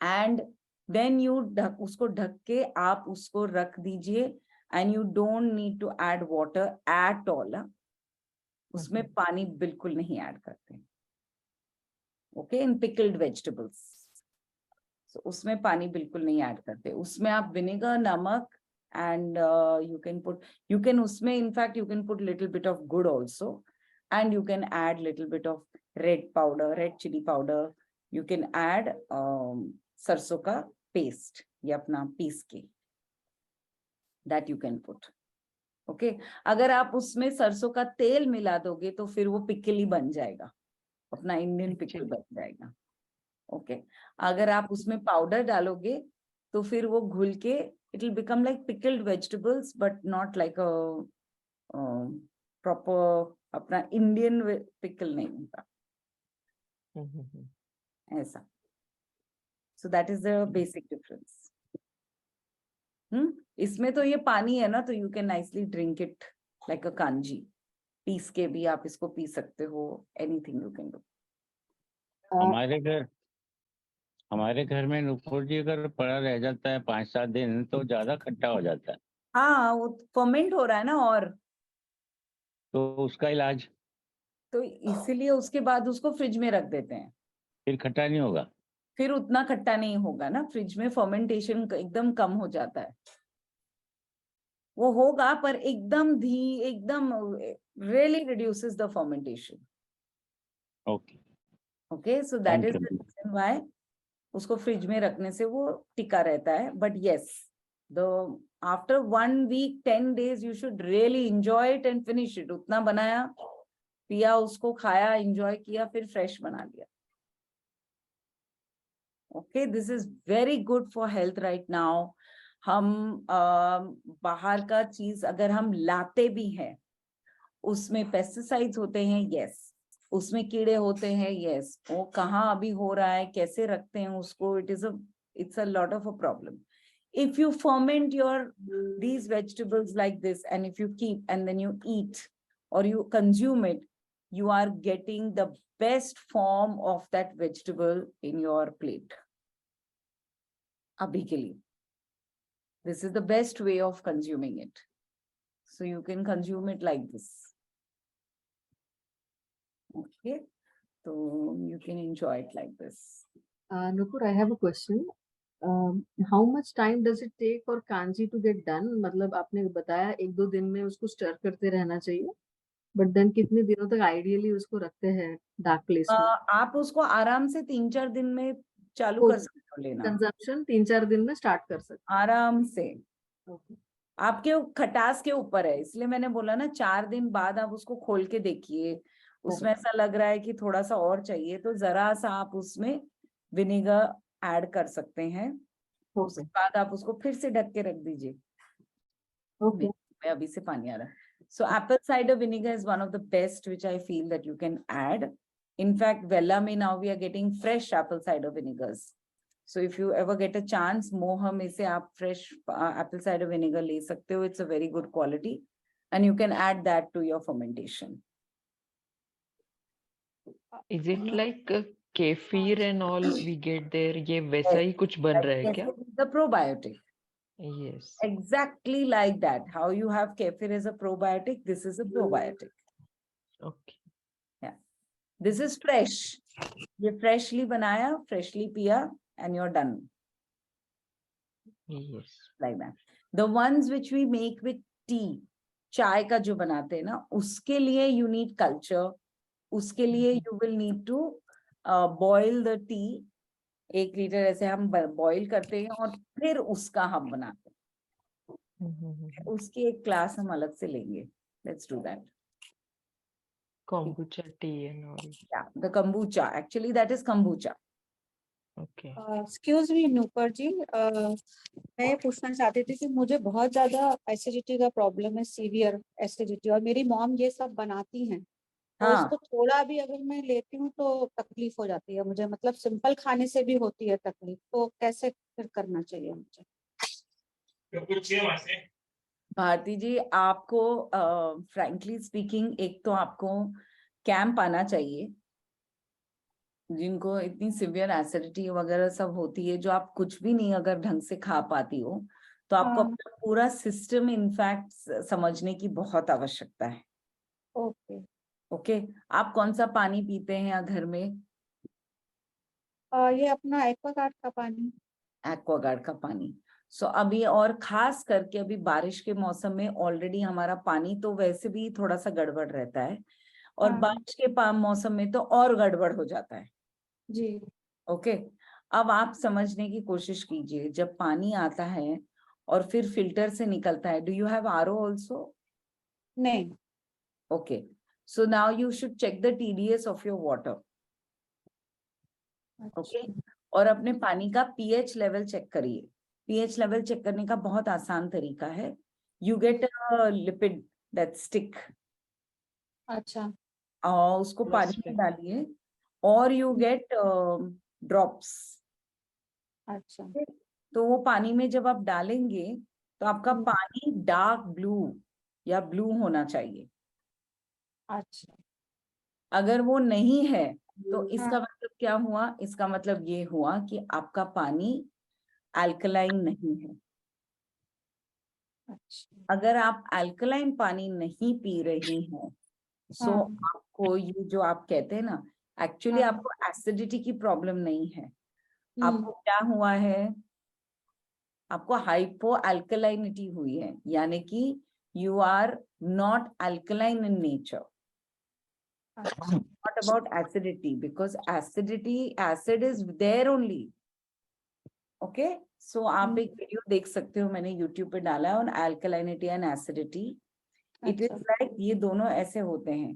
एंड देन यू उसको ढक के आप उसको रख दीजिए, and you don't need to add water at all. उसमें पानी बिल्कुल नहीं ऐड करते। ओके, इन पिकल्ड वेजिटेबल्स उसमें पानी बिल्कुल नहीं ऐड करते। उसमें आप विनेगर, नमक, and you can उसमें in fact you can put little bit of good also, and you can add little bit of red powder, red chili powder. You can add सरसों का पेस्ट, ये अपना पीस के, that you can put. Okay अगर आप उसमें सरसों का तेल मिला दोगे तो फिर वो पिकल ही बन जाएगा, अपना इंडियन पिकल बन जाएगा। ओके अगर आप उसमें पाउडर डालोगे तो फिर वो घुल के it will become like pickled vegetables, but not like a proper अपना Indian pickle नहीं होगा ऐसा। So that is the basic difference. इसमें तो ये पानी है ना, तो you can nicely drink it like a kanji. Piece के भी आप इसको पी सकते हो, anything you can do. हमारे घर में नुपुर जी अगर पड़ा रह जाता है 5-7 दिन तो ज्यादा खट्टा हो जाता है। हाँ, वो फर्मेंट हो रहा है ना, और तो उसका इलाज? तो इसीलिए उसके बाद उसको फ्रिज में रख देते हैं, फिर खट्टा नहीं होगा? फिर उतना खट्टा नहीं होगा ना, फ्रिज में फर्मेंटेशन एकदम कम हो जाता है। वो होगा पर एकदम really reduces the fermentation. Okay, so that is the reason why उसको फ्रिज में रखने से वो टिका रहता है। But yes, after 1 week, 10 days, you should really enjoy it and finish it. उतना बनाया, पिया, उसको खाया, enjoy किया, फिर फ्रेश बना लिया। Okay, this is very good for health right now. हम बाहर का चीज अगर हम लाते भी हैं, उसमें पेस्टिसाइड्स होते हैं, यस, उसमें कीड़े होते हैं, यस, वो कहाँ अभी हो रहा है, कैसे रखते हैं उसको, it's a lot of a problem. If you ferment these vegetables like this, and if you keep and then you eat or you consume it, you are getting the best form of that vegetable in your plate. Abhi ke liye. This is the best way of consuming it. So you can consume it like this. Okay, so you can enjoy it like this. Nupur, I have a question. How much time does it take for kanji to get done? मतलब आपने बताया 1-2 दिन में उसको stir करते रहना चाहिए, but then कितने दिनों तक आइडियली उसको रखते हैं डार्क प्लेस में? आप उसको आराम से 3-4 दिन में चालू कर सकते हो लेना। कंजम्पशन 3-4 दिन में स्टार्ट कर सकते आराम से। Okay. आपके खटास के ऊपर है, इसलिए मैंने बोला ना 4 दिन बाद आप उसको खोल के देखिए, उसमें ऐसा लग रहा है कि थोड़ा सा और चाहिए तो जरा सा आप उसमें विनेगर ऐड कर सकते हैं। उसके बाद आप उसको फिर से ढक के रख दीजिए। Okay. मैं अभी से पानी आ रहा है। So apple cider vinegar is one of the best which I feel that you can add. In fact, Vella में now we are getting fresh apple cider vinegars. So if you ever get a chance, मोह में से आप fresh apple cider vinegar ले सकते हो. It's a very good quality, and you can add that to your fermentation. Is it like kefir and all we get there? ये वैसा ही कुछ बन रहा है क्या? The probiotic. Yes. Exactly like that. How you have kefir as a probiotic, this is a probiotic. Okay. This is fresh, ये freshly बनाया, freshly पिया, and you are done, yes. Like that. The ones which we make with tea, चाय का जो बनाते हैं ना, उसके लिए यू नीड कल्चर. उसके लिए you will need to boil the tea. 1 litre ऐसे हम बॉईल करते हैं और फिर उसका हम बनाते हैं. उसकी एक क्लास हम अलग से लेंगे. Let's do that. Kombucha tea and all. Yeah, the kombucha, actually that is kombucha. Okay. Excuse me Nupur ji, मैं ये पूछना चाहती थी कि मुझे बहुत ज्यादा एसिडिटी का प्रॉब्लम है, सीवियर एसिडिटी, और मेरी मॉम ये सब बनाती हैं, तो हाँ, इसको थोड़ा भी अगर मैं लेती हूँ तो तकलीफ हो जाती है मुझे, मतलब सिंपल खाने से भी होती है तकलीफ, तो कैसे फिर करना चाहिए मुझे? भारती जी, आपको फ्रैंकली स्पीकिंग एक तो आपको कैंप आना चाहिए. जिनको इतनी सिवियर एसिडिटी वगैरह सब होती है, जो आप कुछ भी नहीं अगर ढंग से खा पाती हो, तो आपको हाँ. अपना पूरा सिस्टम इनफैक्ट समझने की बहुत आवश्यकता है. ओके. ओके. आप कौन सा पानी पीते हैं या घर में? ये अपना एक्वागार्ड का पानी. एक्वागार्ड का पानी. सो अभी और खास करके अभी बारिश के मौसम में ऑलरेडी हमारा पानी तो वैसे भी थोड़ा सा गड़बड़ रहता है, और हाँ. बारिश के मौसम में तो और गड़बड़ हो जाता है. जी. ओके. अब आप समझने की कोशिश कीजिए, जब पानी आता है और फिर फिल्टर से निकलता है, do you have RO also? नहीं. Okay. So now you should check the TDS of your water. Okay. और अपने पानी का पीएच लेवल चेक करिए. पीएच लेवल चेक करने का बहुत आसान तरीका है. You get a lipid that stick, अच्छा. और उसको पानी में डालिए, और यू गेट ड्रॉप्स. अच्छा. तो वो पानी में जब आप डालेंगे तो आपका पानी डार्क ब्लू या ब्लू होना चाहिए. अच्छा. अगर वो नहीं है तो हाँ. इसका मतलब क्या हुआ? इसका मतलब ये हुआ कि आपका पानी अल्कलाइन नहीं है. अच्छा. अगर आप अल्कलाइन पानी नहीं पी रही हैं, सो हाँ. आपको ये जो आप कहते हैं ना, एक्चुअली हाँ. आपको एसिडिटी की प्रॉब्लम नहीं है. हम्म. आपको क्या हुआ है? आपको हाइपो अल्कलाइनिटी हुई है, यानी कि you are not alkaline in nature. अच्छा. Not about acidity, because acid is there only. Okay, so आप एक वीडियो देख सकते हो, मैंने YouTube पे डाला है, on alkalinity and acidity. It is like ये दोनों ऐसे होते हैं.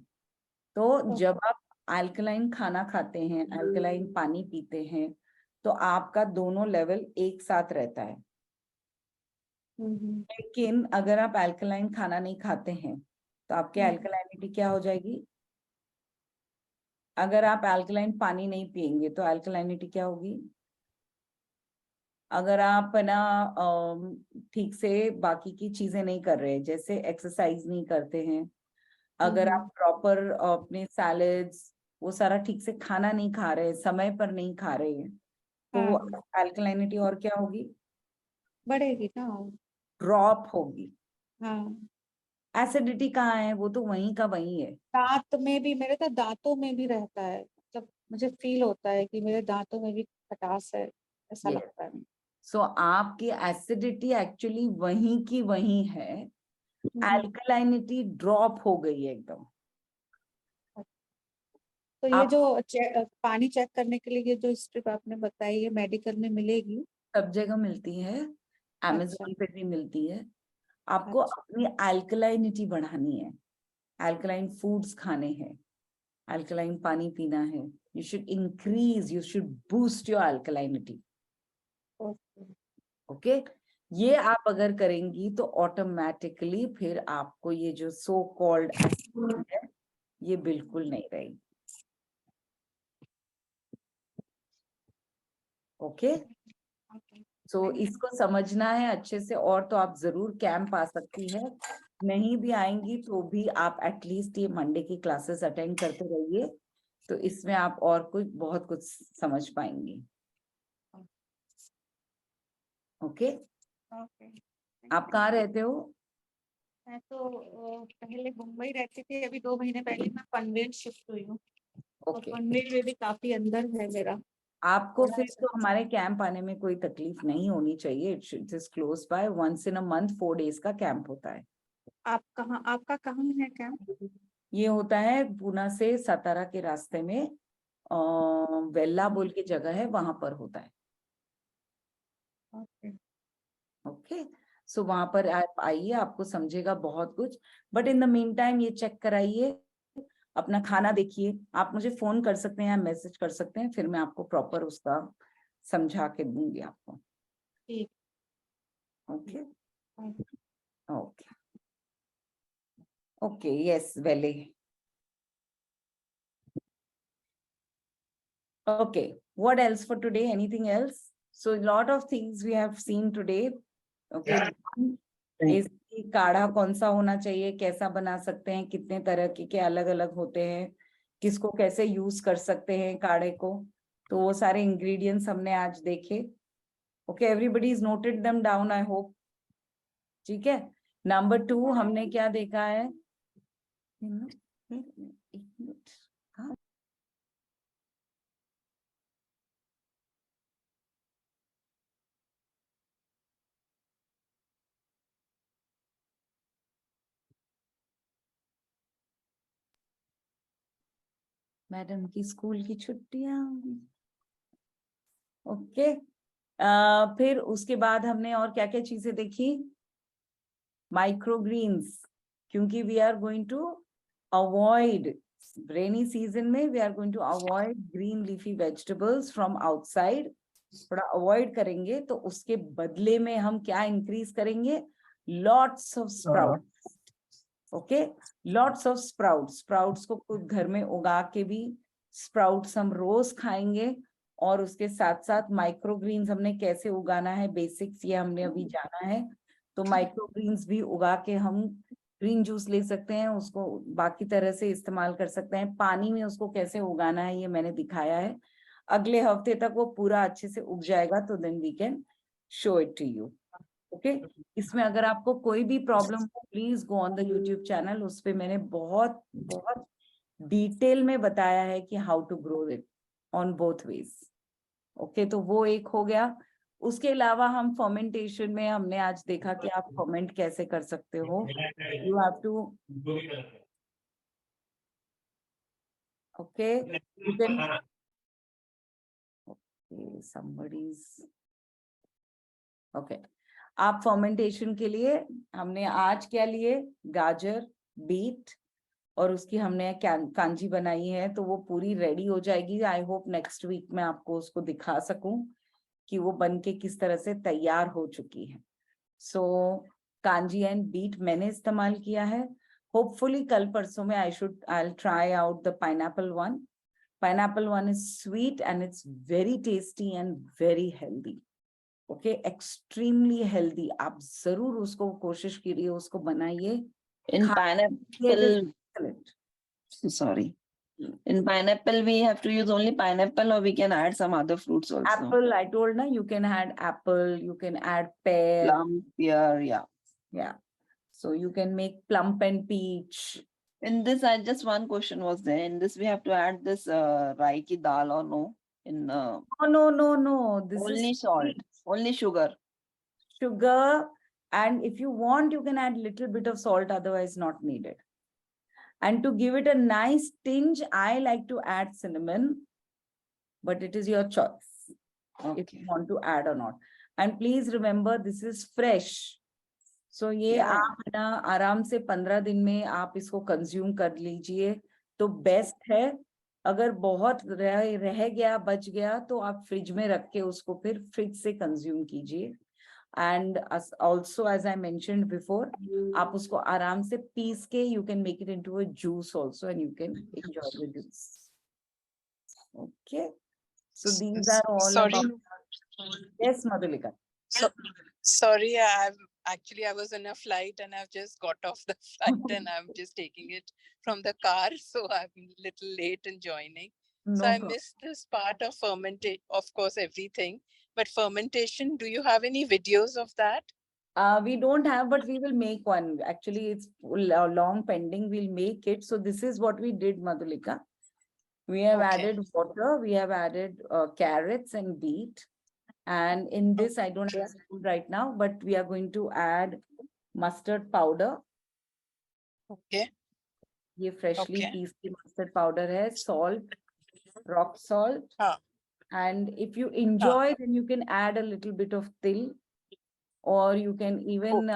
तो जब आप अल्कलाइन खाना खाते हैं, अल्कलाइन पानी पीते हैं, तो आपका दोनों लेवल एक साथ रहता है. लेकिन अगर आप अल्कलाइन खाना नहीं खाते हैं तो आपके अल्कलाइनिटी क्या हो जाएगी? अगर आप अल्कलाइन पानी नहीं पिएंगे तो अल्कलाइनिटी क्या होगी? अगर आप ना ठीक से बाकी की चीजें नहीं कर रहे, जैसे एक्सरसाइज नहीं करते हैं, अगर आप प्रॉपर अपने सैलेड्स वो सारा ठीक से खाना नहीं खा रहे, समय पर नहीं खा रहे हैं, तो अल्कलाइनिटी और क्या होगी? बढ़ेगी ना. ड्रॉप होगी. हाँ. एसिडिटी कहाँ है? वो तो वहीं का वहीं है. दांत में भी, मेरे तो दांतों में भी रहता है, मतलब मुझे फील होता है कि मेरे दांतों में भी खटास है, ऐसा Yes. लगता है. सो आपकी एसिडिटी एक्चुअली वहीं की वहीं है. अल्कलाइनिटी ड्रॉप हो गई है एकदम. तो ये आप जो पानी चेक करने के लिए ये जो स्ट्रिप आपने बताई, ये मेडिकल में मिलेगी? सब जगह मिलती है, अच्छा. अमेज़न पे भी मिलती है. आपको अच्छा. अपनी अल्कलाइनिटी बढ़ानी है, अल्कलाइन फूड्स खाने हैं, अल्कलाइन पानी पीना है. You should increase, you should boost your alkalinity. Okay. Okay. ये आप अगर करेंगी तो ऑटोमेटिकली फिर आपको ये जो सो कॉल्ड एसिडिटी है ये बिल्कुल नहीं रहेगी. ओके. सो इसको समझना है अच्छे से, और तो आप जरूर कैंप आ सकती है. नहीं भी आएंगी तो भी आप एटलीस्ट ये मंडे की क्लासेस अटेंड करते रहिए, तो इसमें आप और कुछ बहुत कुछ समझ पाएंगी. ओके. ओके. आप कहाँ रहते हो? मैं तो पहले मुंबई रहती थी, अभी 2 महीने पहले मैं पनवेल शिफ्ट हुई हूँ। और ओके पनवेल में भी काफी अंदर है मेरा। आपको बड़ा फिर सा। तो हमारे कैंप आने में कोई तकलीफ नहीं होनी चाहिए. It is close by. Once in a month 4 days का कैंप होता है. आपका कहाँ है कैंप? ये होता है पूना से सतारा के रास्ते में. वेल्ला बोल के जगह है, वहां पर होता है. ओके। ओके सो वहां पर आप आइए, आपको समझेगा बहुत कुछ. But in the mean time ये चेक कराइए, अपना खाना देखिए. आप मुझे फोन कर सकते हैं या मैसेज कर सकते हैं, फिर मैं आपको प्रॉपर उसका समझा के दूंगी आपको. ठीक। Okay okay. Okay okay yes वेले. Okay, what else for today? Anything else? So a lot of things we have seen today. Okay, one is कि काढ़ा कौन सा होना चाहिए, कैसा बना सकते हैं, कितने तरह के अलग अलग होते हैं, किसको कैसे यूज कर सकते हैं काढ़े को. तो वो सारे इंग्रेडिएंट्स हमने आज देखे. Okay everybody is noted them down I hope. ठीक है. नंबर 2 हमने क्या देखा है. एक मिनट. मैडम की स्कूल की छुट्टियां. ओके फिर उसके बाद हमने और क्या क्या चीजें देखी. माइक्रोग्रीन्स, क्योंकि we are going to avoid rainy season में, we are going to avoid green leafy vegetables from outside. थोड़ा अवॉइड करेंगे तो उसके बदले में हम क्या इंक्रीज करेंगे. Lots of sprout. Okay lots of sprouts. Sprouts को खुद घर में उगा के भी स्प्राउट्स हम रोज खाएंगे. और उसके साथ साथ माइक्रोग्रीन्स हमने कैसे उगाना है, बेसिक्स ये हमने अभी जाना है. तो माइक्रोग्रीन्स भी उगा के हम ग्रीन जूस ले सकते हैं, उसको बाकी तरह से इस्तेमाल कर सकते हैं. पानी में उसको कैसे उगाना है ये मैंने दिखाया है. अगले हफ्ते तक वो पूरा अच्छे से उग जाएगा, तो then we can show it to you. Okay इसमें अगर आपको कोई भी प्रॉब्लम हो, please go on the YouTube channel. उस पे मैंने बहुत बहुत डिटेल में बताया है कि how to grow it on both ways. Okay तो वो एक हो गया. उसके अलावा हम फर्मेंटेशन में हमने आज देखा कि आप फर्मेंट कैसे कर सकते हो. You have to okay you can somebody's okay आप फर्मेंटेशन के लिए हमने आज क्या लिए. गाजर, बीट और उसकी हमने कांजी बनाई है, तो वो पूरी रेडी हो जाएगी. आई होप नेक्स्ट वीक में आपको उसको दिखा सकूं कि वो बन के किस तरह से तैयार हो चुकी है. सो कांजी एंड बीट मैंने इस्तेमाल किया है. होपफुली कल परसों में I'll try out the pineapple one. Pineapple one is sweet and it's very tasty and very healthy. Okay extremely healthy. आप जरूर उसको कोशिश कीजिए, उसको बनाइए. In pineapple, sorry. In pineapple, we have to use only pineapple, or we can add some other fruits also. Apple, I told na, you can add apple, you can add pear. Plum, pear, yeah. Yeah. So you can make plum and peach. In this, I just one question was there. In this, we have to add this rai ki dal or no? In No. This only is salt, only sugar. Sugar, and if you want, you can add little bit of salt. Otherwise, not needed. And to give it a nice tinge, I like to add cinnamon, but it is your choice if you want to add or not. And please remember, this is fresh. So ये आप ना आराम से 15 दिन में आप इसको consume कर लीजिए तो बेस्ट है. अगर बहुत रह गया, बच गया, तो आप फ्रिज में रख के उसको फिर फ्रिज से कंज्यूम कीजिए. And also, as I mentioned before, आप उसको आराम से पीस के you can make it into a juice also, and you can enjoy the juice. Okay, so these are all Sorry. about. Yes, Madhulika. Sorry, I was on a flight and I've just got off the flight and I'm just taking it from the car, so I'm a little late in joining. So I missed this part of fermentation, of course, everything. But fermentation, do you have any videos of that? We don't have, but we will make one. Actually, it's long pending. We'll make it. So this is what we did, Madhulika. We have Okay. added water. We have added carrots and beet. And in this, I don't have spoon right now, but we are going to add mustard powder. Okay. ये freshly Okay. Piece की mustard powder है, salt, rock salt. हाँ. And if you enjoy, then you can add a little bit of til, or you can even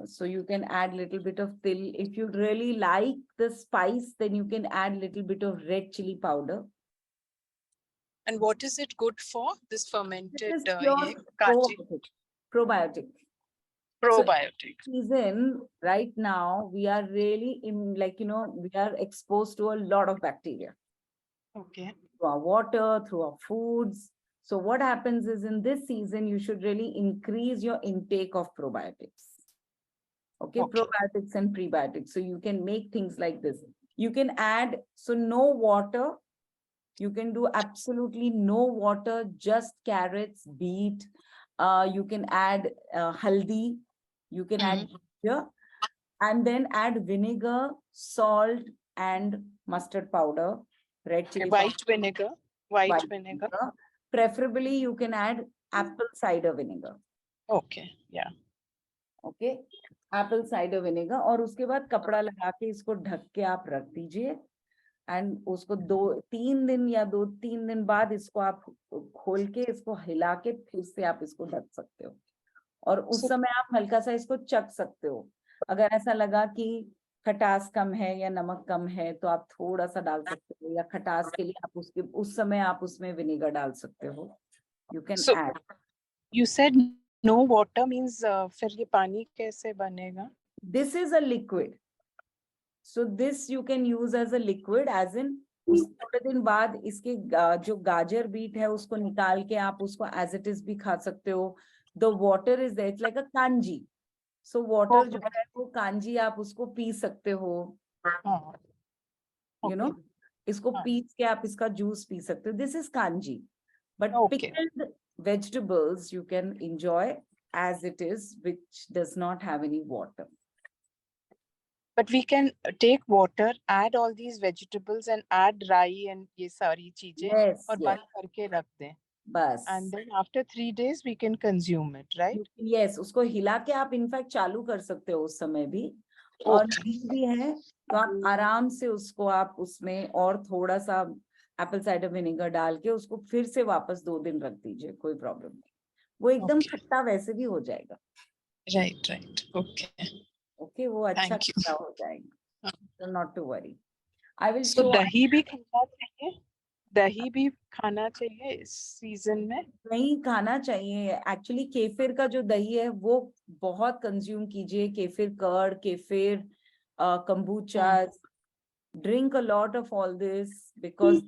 so you can add little bit of til. If you really like the spice, then you can add little bit of red chili powder. And what is it good for? This fermented This is ye pure kachi probiotic. probiotic. Season right now, we are really in, like, you know, we are exposed to a lot of bacteria Okay. through our water, through our foods. So what happens is, in this season, you should really increase your intake of probiotics. Okay, Okay. probiotics and prebiotics. So you can make things like this. You can add, so no water. You can do absolutely no water, just carrots, beet. You can add haldi. You can add ginger, and then add vinegar, salt, and mustard powder, red chili White powder, vinegar. White white vinegar. vinegar. Preferably, you can add apple cider vinegar. Okay. Yeah. Okay, Apple cider vinegar, और उसके बाद कपड़ा लगा के इसको ढक के आप रख दीजिए, एंड उसको 2-3 दिन या 2-3 दिन बाद इसको आप खोल के इसको हिला के फिर से आप इसको ढक सकते हो, और उस समय आप हल्का सा इसको चख सकते हो. अगर ऐसा लगा कि खटास कम है या नमक कम है तो आप थोड़ा सा डाल सकते हो, या खटास के लिए आप उसके उस समय आप उसमें विनेगर डाल सकते हो. You can So add. you said no water means फिर ये पानी कैसे बनेगा? This is a liquid. So this you can use as a liquid, as in थोड़े दिन बाद इसके जो गाजर बीट है उसको निकाल के आप उसको as it is भी खा सकते हो. The water is there, it's like a kanji. So water जो है वो kanji आप उसको पी सकते हो. You know, इसको पीस के आप इसका जूस पी सकते हो. This is kanji. But pickled vegetables you can enjoy as it is, which does not have any water. But we can take water, add all these vegetables and add rye and ये सारी चीजें Yes, और yes. बंद करके रख दें. बस. And then after 3 days we can consume it, right? Yes, उसको हिला के आप इनफैक्ट चालू कर सकते हो उस समय भी, और नहीं भी है तो आप आराम से उसको आप उसमें और थोड़ा सा एप्पल साइडर विनेगर डाल के उसको फिर से वापस 2 दिन रख दीजिए, कोई प्रॉब्लम नहीं. वो एकदम खट्टा वैसे भी हो जाएगा. Right, right. Okay. ओके, वो अच्छा Thank you. खट्टा हो जाएगा. So not to worry. I will So show. दही भी खाना चाहिए? दही भी खाना चाहिए इस सीजन में? नहीं खाना चाहिए. एक्चुअली केफिर का जो दही है वो बहुत कंज्यूम कीजिए. Kefir curd, kefir, kombucha. Drink a lot of all this, because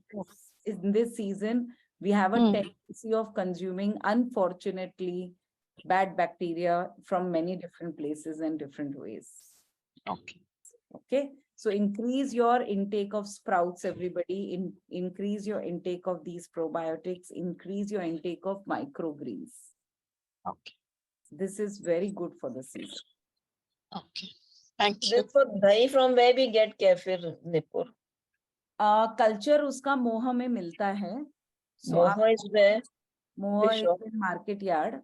in this season we have a tendency of consuming, unfortunately, bad bacteria from many different places and different ways. Okay. Okay, so increase your intake of sprouts, everybody. Increase your intake of these probiotics. Increase your intake of microgreens. Okay. This is very good for the season. Okay. Thank you. Therefore, dahi from where we get kefir, Nipur? Culture उसका मोह में मिलता है. So Moha is where? मोह Which shop? is in market yard.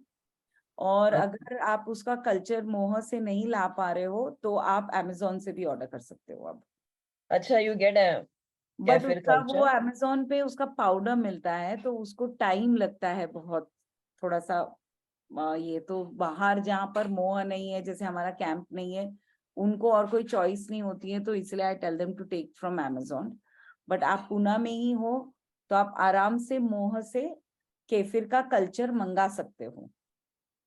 और अगर आप उसका कल्चर मोह से नहीं ला पा रहे हो तो आप Amazon से भी ऑर्डर कर सकते हो अब. अच्छा, you get a but kefir उसका वो culture? Amazon पे उसका पाउडर मिलता है तो उसको टाइम लगता है बहुत, थोड़ा सा. ये तो बाहर जहाँ पर मोह नहीं है, जैसे हमारा कैंप नहीं है, उनको और कोई चॉइस नहीं होती है, तो इसलिए I tell them to take from Amazon. But आप पुणे में ही हो तो आप आराम से मोह से केफिर का कल्चर मंगा सकते हो.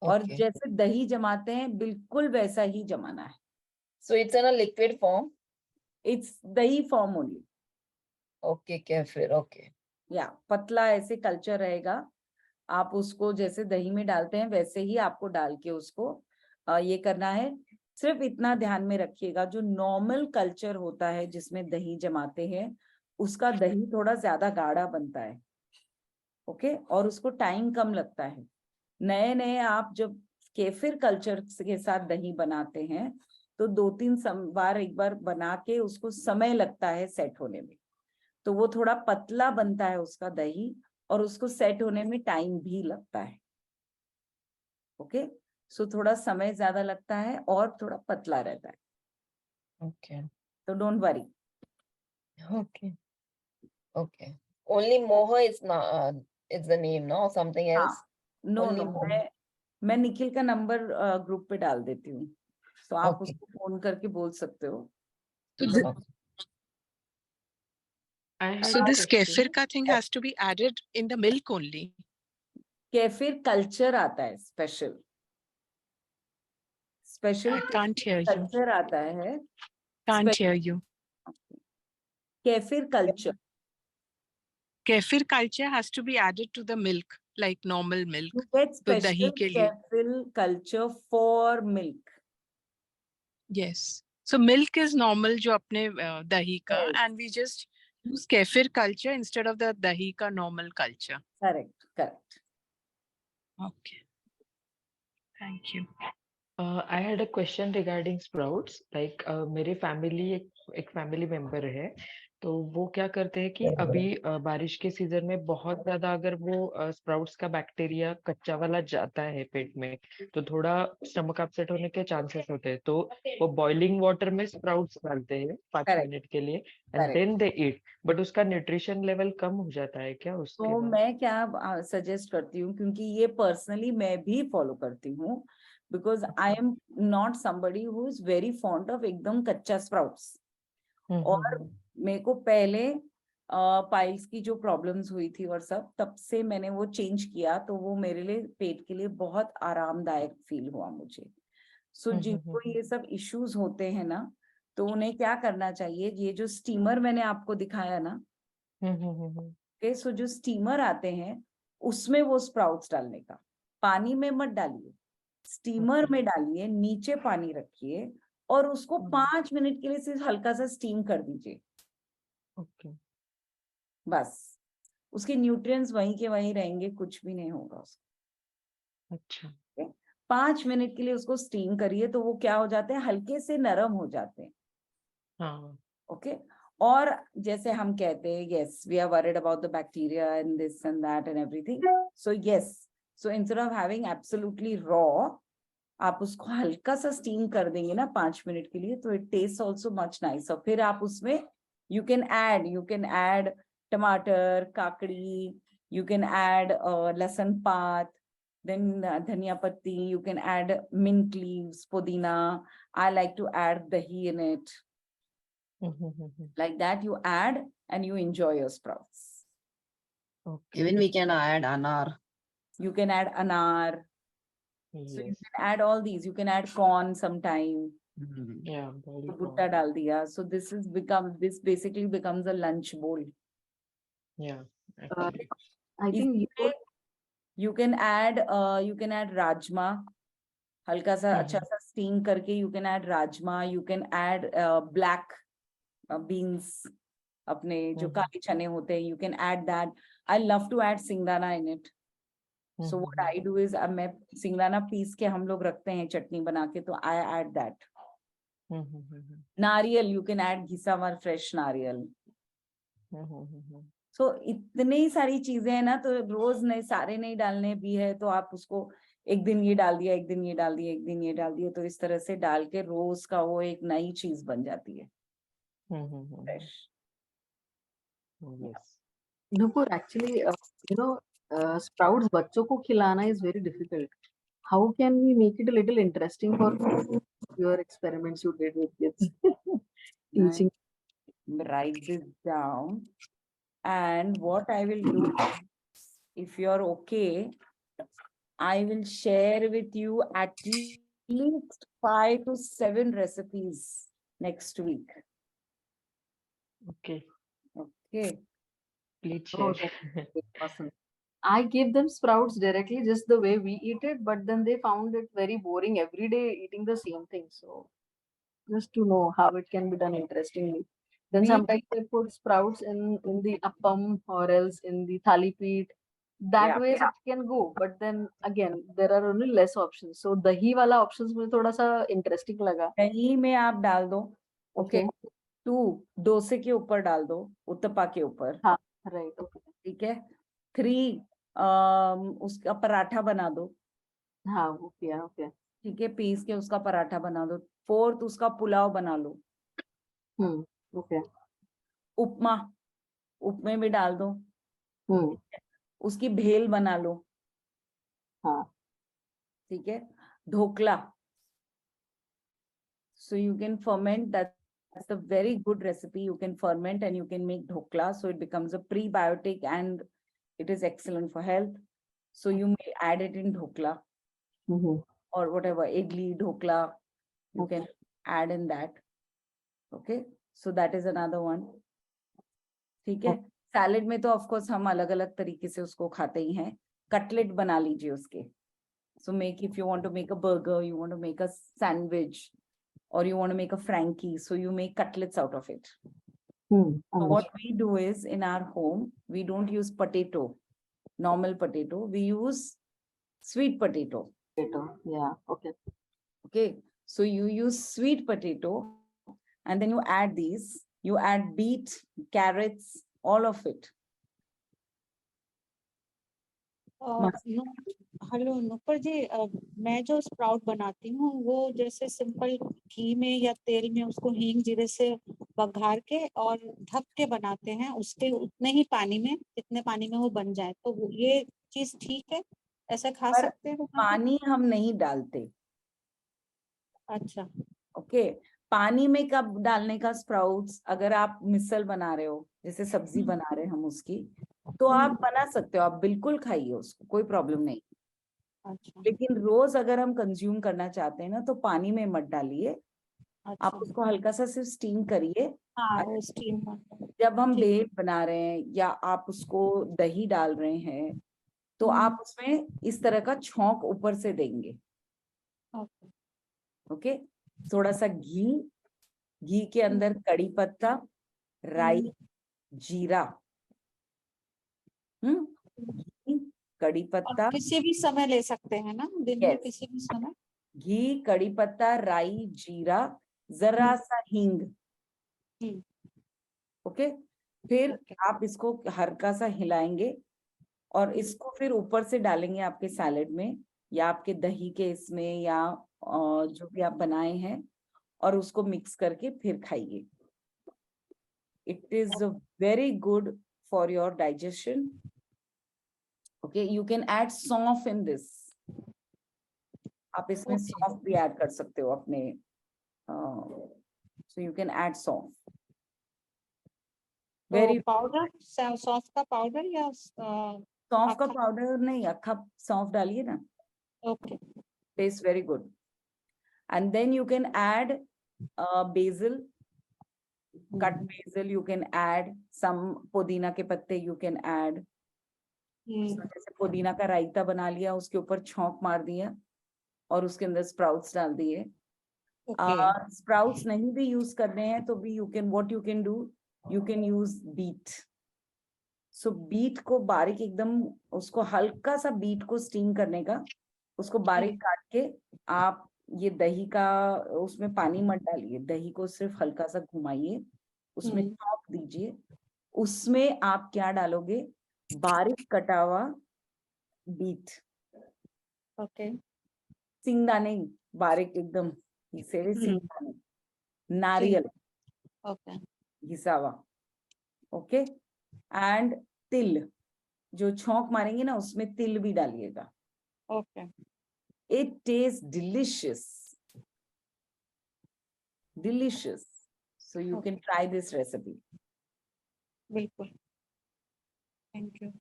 और जैसे दही जमाते हैं बिल्कुल वैसा ही जमाना है. So it's in a liquid form? It's दही form only. Okay, kefir, okay. या पतला ऐसे कल्चर रहेगा. आप उसको जैसे दही में डालते हैं वैसे ही आपको डाल के उसको ये करना है. सिर्फ इतना ध्यान में रखिएगा, जो नॉर्मल कल्चर होता है जिसमें दही जमाते हैं उसका दही थोड़ा ज्यादा गाढ़ा बनता है. ओके, और उसको टाइम कम लगता है. नए नए आप जब केफिर कल्चर के साथ दही बनाते हैं तो 2-3 बार एक बार बना के उसको समय लगता है सेट होने में, तो वो थोड़ा पतला बनता है उसका दही, और उसको सेट होने में टाइम भी लगता है। ओके, सो थोड़ा समय ज्यादा लगता है और थोड़ा पतला रहता है, Okay. तो don't worry. Okay. Okay. Only moha is not is the name, no? Something हाँ, else. No Only no, moha. मैं निखिल का नंबर ग्रुप पे डाल देती हूँ, तो आप Okay. उसको फोन करके बोल सकते हो। Okay. I had So a this question. kefir ka thing has to be added in the milk only. Kefir culture आता है, special I can't hear you. Culture आता है, Can't hear you. Kefir culture. Kefir culture has to be added to the milk, like normal milk. You get तो special दही के लिए. Kefir culture for milk. Yes. So milk is normal जो अपने dahi का, Yes. and we just use kefir culture instead of the dahi ka normal culture. Correct. Okay. Thank you. I had a question regarding sprouts. Like मेरे family एक family member है, तो वो क्या करते हैं कि अभी बारिश के सीजन में बहुत ज्यादा अगर वो स्प्राउट्स का बैक्टीरिया कच्चा वाला जाता है पेट में, तो थोड़ा स्टमक अपसेट होने के चांसेस होते हैं, तो वो बॉइलिंग वाटर में स्प्राउट्स डालते हैं 5 Correct. मिनट के लिए and Correct. Then they eat, but उसका न्यूट्रिशन लेवल कम हो जाता है क्या उसके तो बाद? मैं क्या सजेस्ट करती हूँ, क्योंकि ये पर्सनली मैं भी फॉलो करती हूँ, because I am not somebody who is very fond of एकदम कच्चा स्प्राउट्स। और मेरे को पहले पाइल्स की जो प्रॉब्लम्स हुई थी और सब, तब से मैंने वो चेंज किया, तो वो मेरे लिए पेट के लिए बहुत आरामदायक फील हुआ मुझे। सो जिनको ये सब इश्यूज होते हैं ना, तो उन्हें क्या करना चाहिए, ये जो स्टीमर मैंने आपको दिखाया ना, ओके, सो जो स्टीमर आते हैं उसमें वो स्प्राउट्स डालने का, पानी में मत डालिए, स्टीमर में डालिए, नीचे पानी रखिए और उसको 5 मिनट के लिए सिर्फ हल्का सा स्टीम कर दीजिए। ओके, बस उसके न्यूट्रिएंट्स वहीं के वहीं रहेंगे, कुछ भी नहीं होगा उसको। अच्छा, 5 मिनट के लिए उसको स्टीम करिए, तो वो क्या हो जाते हैं, हल्के से नरम हो जाते हैं। हाँ, ओके, और जैसे हम कहते हैं, yes we are worried about the bacteria and this and that and everything, so yes, so instead of having absolutely raw, आप उसको हल्का सा स्टीम कर देंगे ना 5 मिनट के लिए, तो it taste also much nice. और फिर आप उसमें यू कैन ऐड टमाटर, काकड़ी, यू कैन ऐड लहसुन पात, then dhania patti, you can add mint leaves, pudina. I like to add dahi in it. Like that you add and you enjoy your sprouts. okay, Even we can add anar. You can add anar. So you yes, can add all these. You can add corn sometime. yeah, very Bhutta cool. dal diya. So this basically becomes a lunch bowl. Yeah, actually. I think इसमें you can add rajma, हल्का सा अच्छा सा steam करके you can add rajma, you can add black beans, अपने जो काले चने होते हैं, you can add that. I love to add singdana in it. So what I do is मैं सिंगदाना पीस के हम लोग रखते हैं चटनी बना के, तो I add that. नारियल, you can add घिसा हुआ fresh नारियल. So इतनी ही सारी चीजें हैं ना, तो रोज नहीं, सारे नहीं डालने भी है, तो आप उसको एक दिन ये डाल दिया, एक दिन ये डाल दिया, एक दिन ये डाल दिया, तो इस तरह से डाल के रोज का वो एक नई चीज बन जाती है fresh. Yes. Nupur, actually, sprouts बच्चों को खिलाना is very difficult. How can we make it a little interesting for your experiments you did with kids? Teaching. Write this down, and what I will do, if you're okay, I will share with you at least 5 to 7 recipes next week. Okay, Okay. please Oh, share. that's awesome. I gave them sprouts directly, just the way we eat it, but then they found it very boring every day eating the same thing. So just to know how it can be done interestingly. Then We- sometimes they put sprouts in the appam or else in the thali peet. that Yeah. way it can go, but then again there are only less options, so dahi wala options मुझे थोड़ा सा interesting लगा. दही में आप डाल दो. Okay. 2 डोसे के ऊपर डाल दो, उत्तपा के ऊपर. हाँ, right. Okay. ठीक है. 3 उसका पराठा बना दो. हाँ, okay, okay. ठीक है, पीस के उसका पराठा बना दो. 4th उसका पुलाव बना लो. Okay. उपमे में डाल दो. उसकी भेल बना लो. हाँ. ठीक है. Dhokla. So you can ferment, that's a very good recipe. You can ferment and you can make dhokla, so it becomes a prebiotic and it is excellent for health. So you may add it in dhokla or whatever, idli, dhokla, you can add in that. Okay, so that is another one. ठीक है. Salad में तो of course हम अलग अलग तरीके से उसको खाते ही हैं. कटलेट बना लीजिए उसके. So make, if you want to make a burger, you want to make a sandwich, or you want to make a Frankie, so you make cutlets out of it. So what we do is, in our home, we don't use potato, normal potato. We use sweet potato. Yeah. Okay. Okay. So you use sweet potato, and then you add these. You add beet, carrots, all of it. Hello Nupur ji, मैं जो sprout बनाती हूँ वो जैसे simple घी में या तेल में उसको हींग जीरे से बघार के और ढक के बनाते हैं, उसके उतने ही पानी में, जितने पानी में वो बन जाए, तो ये चीज ठीक है, ऐसा खा पर सकते हैं? पानी हम नहीं डालते. अच्छा. ओके. पानी में कब डालने का स्प्राउट्स, अगर आप मिसल बना रहे हो, जैसे सब्जी बना रहे हैं हम उसकी, तो आप बना सकते हो, आप बिल्कुल खाइए उसको, कोई प्रॉब्लम नहीं. अच्छा. लेकिन रोज अगर हम कंज्यूम करना चाहते हैं ना, तो पानी में मत डालिए. अच्छा. आप उसको हल्का सा सिर्फ स्टीम करिए. हाँ, वो स्टीम. जब हम भेल बना रहे हैं या आप उसको दही डाल रहे हैं, तो आप उसमें इस तरह का छौंक ऊपर से देंगे. ओके. थोड़ा सा घी के अंदर कड़ी पत्ता, राई, जीरा, घी, कड़ी पत्ता. किसी भी समय ले सकते हैं ना, दिन में किसी भी समय? घी, कड़ी पत्ता, राई, जीरा, जरा सा हींग. ओके. फिर आप इसको हल्का सा हिलाएंगे और इसको फिर ऊपर से डालेंगे आपके सैलेड में या आपके दही के इसमें, या जो भी आप बनाए हैं, और उसको मिक्स करके फिर खाइए. It is very good for your digestion. Okay. You can add सौंफ इन दिस. आप इसमें सौंफ भी ऐड कर सकते हो अपने. सो यू कैन ऐड सौंफ. वेरी पाउडर, सौंफ का पाउडर या सौंफ का पाउडर नहीं, अक्खा सौंफ डालिए ना. Okay. Tastes very good. And then you can add basil, cut basil. You can add some पुदीना के पत्ते. You can add. जैसे पुदीना का रायता बना लिया, उसके ऊपर छौंक मार दिया और उसके अंदर स्प्राउट्स डाल दिए. स्प्राउट्स नहीं भी यूज करने हैं तो भी you can, what you can do, you can use beet. So beet को बारीक एकदम, उसको हल्का सा बीट को स्टीम करने का, उसको बारीक काट के आप ये दही का, उसमें पानी मत डालिए, दही को सिर्फ हल्का सा घुमाइए, उसमें छौंक दीजिए. उसमें आप क्या डालोगे? बारीक कटा हुआ बीट. ओके. सिंगदाने बारीक एकदम घिसे हुए सिंगदाने, नारियल घिसा हुआ. ओके. एंड तिल, जो छौंक मारेंगे ना उसमें तिल भी डालिएगा. Okay. It tastes delicious. Delicious. So you can try this recipe. बिल्कुल. Thank you.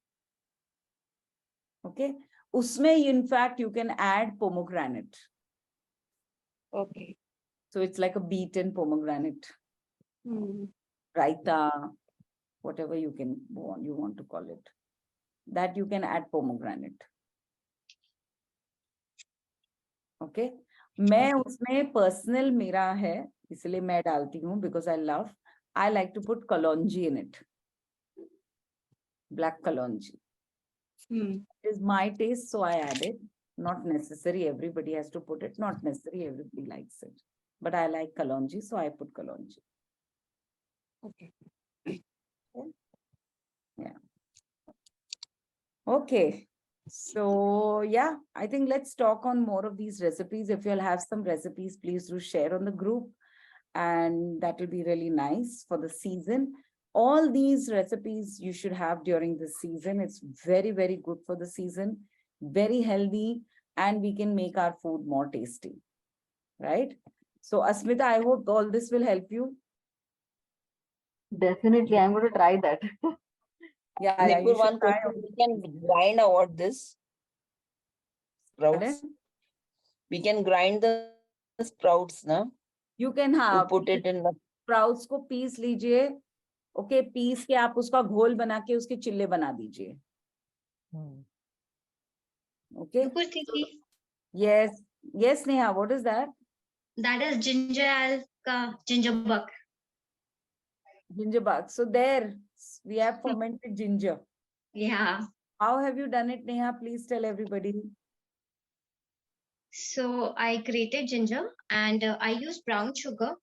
Okay. उसमें in fact you can add pomegranate. Okay. So it's like a beaten pomegranate. Raita, whatever you want to call it. That you can add pomegranate. Okay. मैं उसमें personal मेरा है, इसलिए मैं डालती हूँ, because I like to put kalonji in it. Black kalonji. Hmm. It is my taste, so I add it. Not necessary everybody has to put it. Not necessary everybody likes it. But I like kalonji, so I put kalonji. Okay. Yeah. Okay. So yeah, I think let's talk on more of these recipes. If you'll have some recipes, please do share on the group. And that will be really nice for the season. All these recipes you should have during the season. It's very, very good for the season, very healthy, and we can make our food more tasty, right? So Asmita, I hope all this will help you. Definitely, I'm going to try that. Yeah, you Nipur, should one try. question, we can grind out this sprouts. Pardon? We can grind the sprouts, na? You can To have put it in the sprouts को piece लीजिए. Okay, piece के आप उसका घोल बना के उसके चिल्ले बना दीजिए. Okay. Yes. Yes, Neha, what is that? That is ginger ale ka ginger buck. Ginger bark. So there we have fermented ginger. Yeah. How have you done it, Neha? Please tell everybody. So I grated ginger and I used brown sugar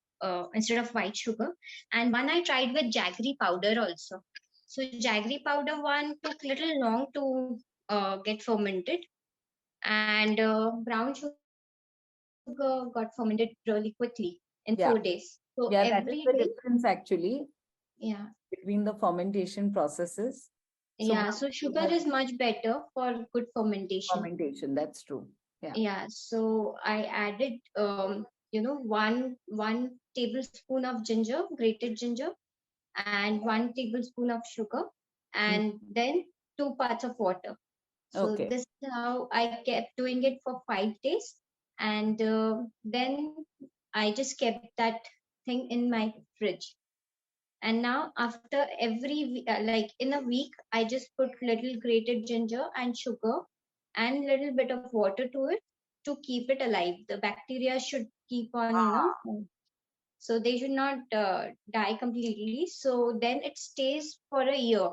instead of white sugar. And one I tried with jaggery powder also. So jaggery powder one took little long to get fermented, and brown sugar got fermented really quickly in Yeah. 4 days. So Yeah, that is every the day, difference actually yeah, between the fermentation processes. So yeah. So sugar is much better for good fermentation. fermentation, that's true. Yeah. Yeah, so I added one tablespoon of ginger, grated ginger, and 1 tablespoon of sugar, and then 2 parts of water. So Okay. this is how I kept doing it for 5 days, and then I just kept that thing in my fridge. And now after every like in a week, I just put little grated ginger and sugar and little bit of water to it to keep it alive. The bacteria should keep on, so they should not die completely. So then it stays for a year.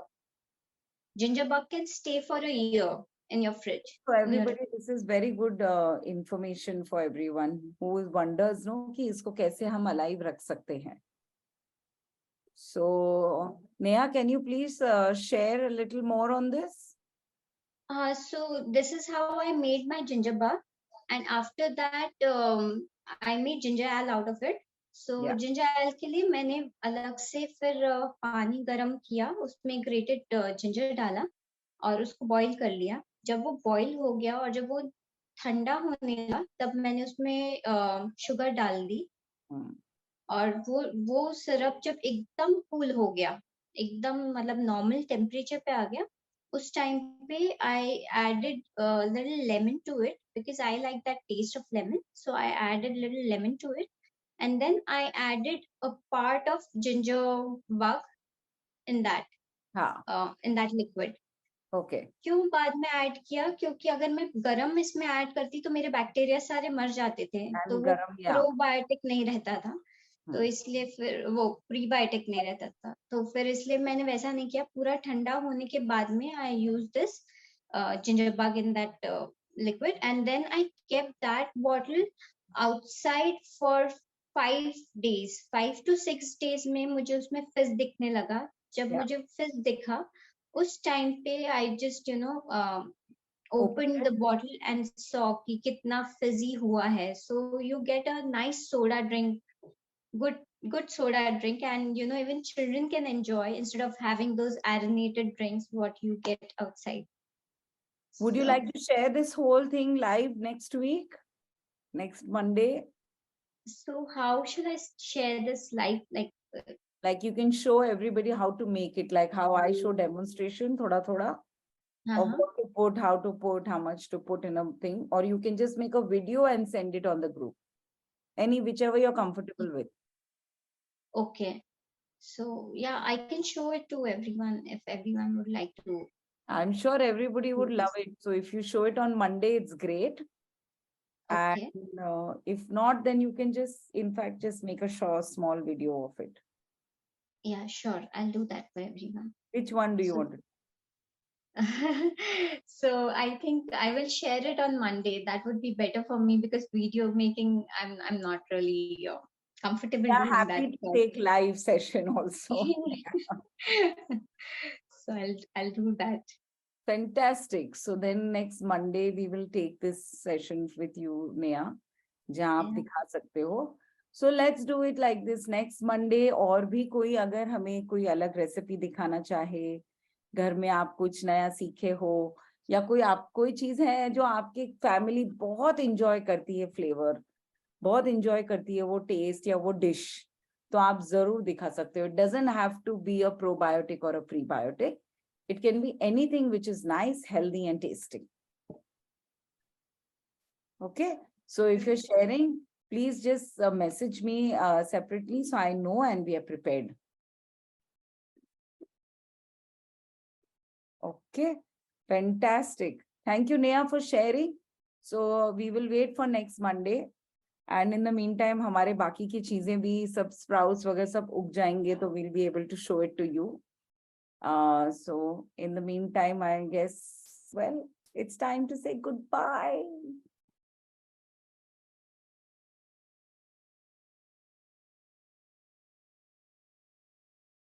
Ginger bark can stay for a year in your fridge. So everybody, this is very good information for everyone who wonders, no, कि इसको कैसे हम alive रख सकते हैं. So Neha, can you please share a little more on this? So this is how I made my ginger bark, and after that I made ginger ale out of it. So Yeah. ginger ale के लिए मैंने अलग से फिर पानी गरम किया, उसमें grated ginger डाला और उसको boil कर लिया. जब वो boil हो गया और जब वो ठंडा होने लगा, तब मैंने उसमें sugar डाल दी. और वो सिरप जब एकदम कूल हो गया, एकदम मतलब नॉर्मल टेम्परेचर पे आ गया, उस टाइम पे I added little lemon to it because I like that taste of lemon, so I added little lemon to it and then I added a part of ginger bark in that liquid. Okay. क्यों बाद में add किया? क्योंकि अगर मैं गरम इसमें add करती तो मेरे बैक्टीरिया सारे मर जाते थे, तो वो प्रोबायोटिक नहीं रहता था, तो इसलिए फिर वो प्रीबायोटिक नहीं रहता था, तो फिर इसलिए मैंने वैसा नहीं किया. पूरा ठंडा होने के बाद में I use this ginger bark in that liquid and then I kept that bottle outside for 5 days. 5 to 6 days में मुझे उसमें फिश दिखने लगा. जब मुझे फिश दिखा उस टाइम पे I just opened the bottle and saw कि कितना fizzy हुआ है. So you get a nice soda drink, good soda drink, and even children can enjoy instead of having those aerated drinks what you get outside. Would you like to share this whole thing live next week, next Monday? So how should I share this live? Like you can show everybody how to make it, like how I show demonstration, thoda, of what to put, how to put, how much to put in a thing, or you can just make a video and send it on the group. Whichever you're comfortable with. Okay. So yeah, I can show it to everyone if everyone would like to. I'm sure everybody would love it. So if you show it on Monday, it's great. Okay. And if not, then you can just, in fact, just make a small video of it. Yeah, sure. I'll do that for everyone. Which one do you want to do? So I think I will share it on Monday. That would be better for me because video making, I'm not really comfortable Yeah, doing that. happy to take live session also. So I'll do that. Fantastic. So then next Monday we will take this session with you, Neha, जहाँ आप दिखा सकते हो. So let's do it like this next Monday. और भी कोई अगर हमें कोई अलग रेसिपी दिखाना चाहे, घर में आप कुछ नया सीखे हो, या कोई चीज है जो आपकी फैमिली बहुत इंजॉय करती है, फ्लेवर बहुत इंजॉय करती है, वो टेस्ट या वो डिश, तो आप जरूर दिखा सकते हो. It doesn't have to be a probiotic और a prebiotic. It can be anything which is nice, healthy, and tasty. Okay. So if you're sharing, please just message me separately so I know and we are prepared. Okay. Fantastic. Thank you, Neha, for sharing. So we will wait for next Monday. And in the meantime, हमारे बाकी की चीजें भी सब sprouts वगैरह सब उग जाएंगे, तो we'll be able to show it to you. So in the meantime, I guess, well, it's time to say goodbye.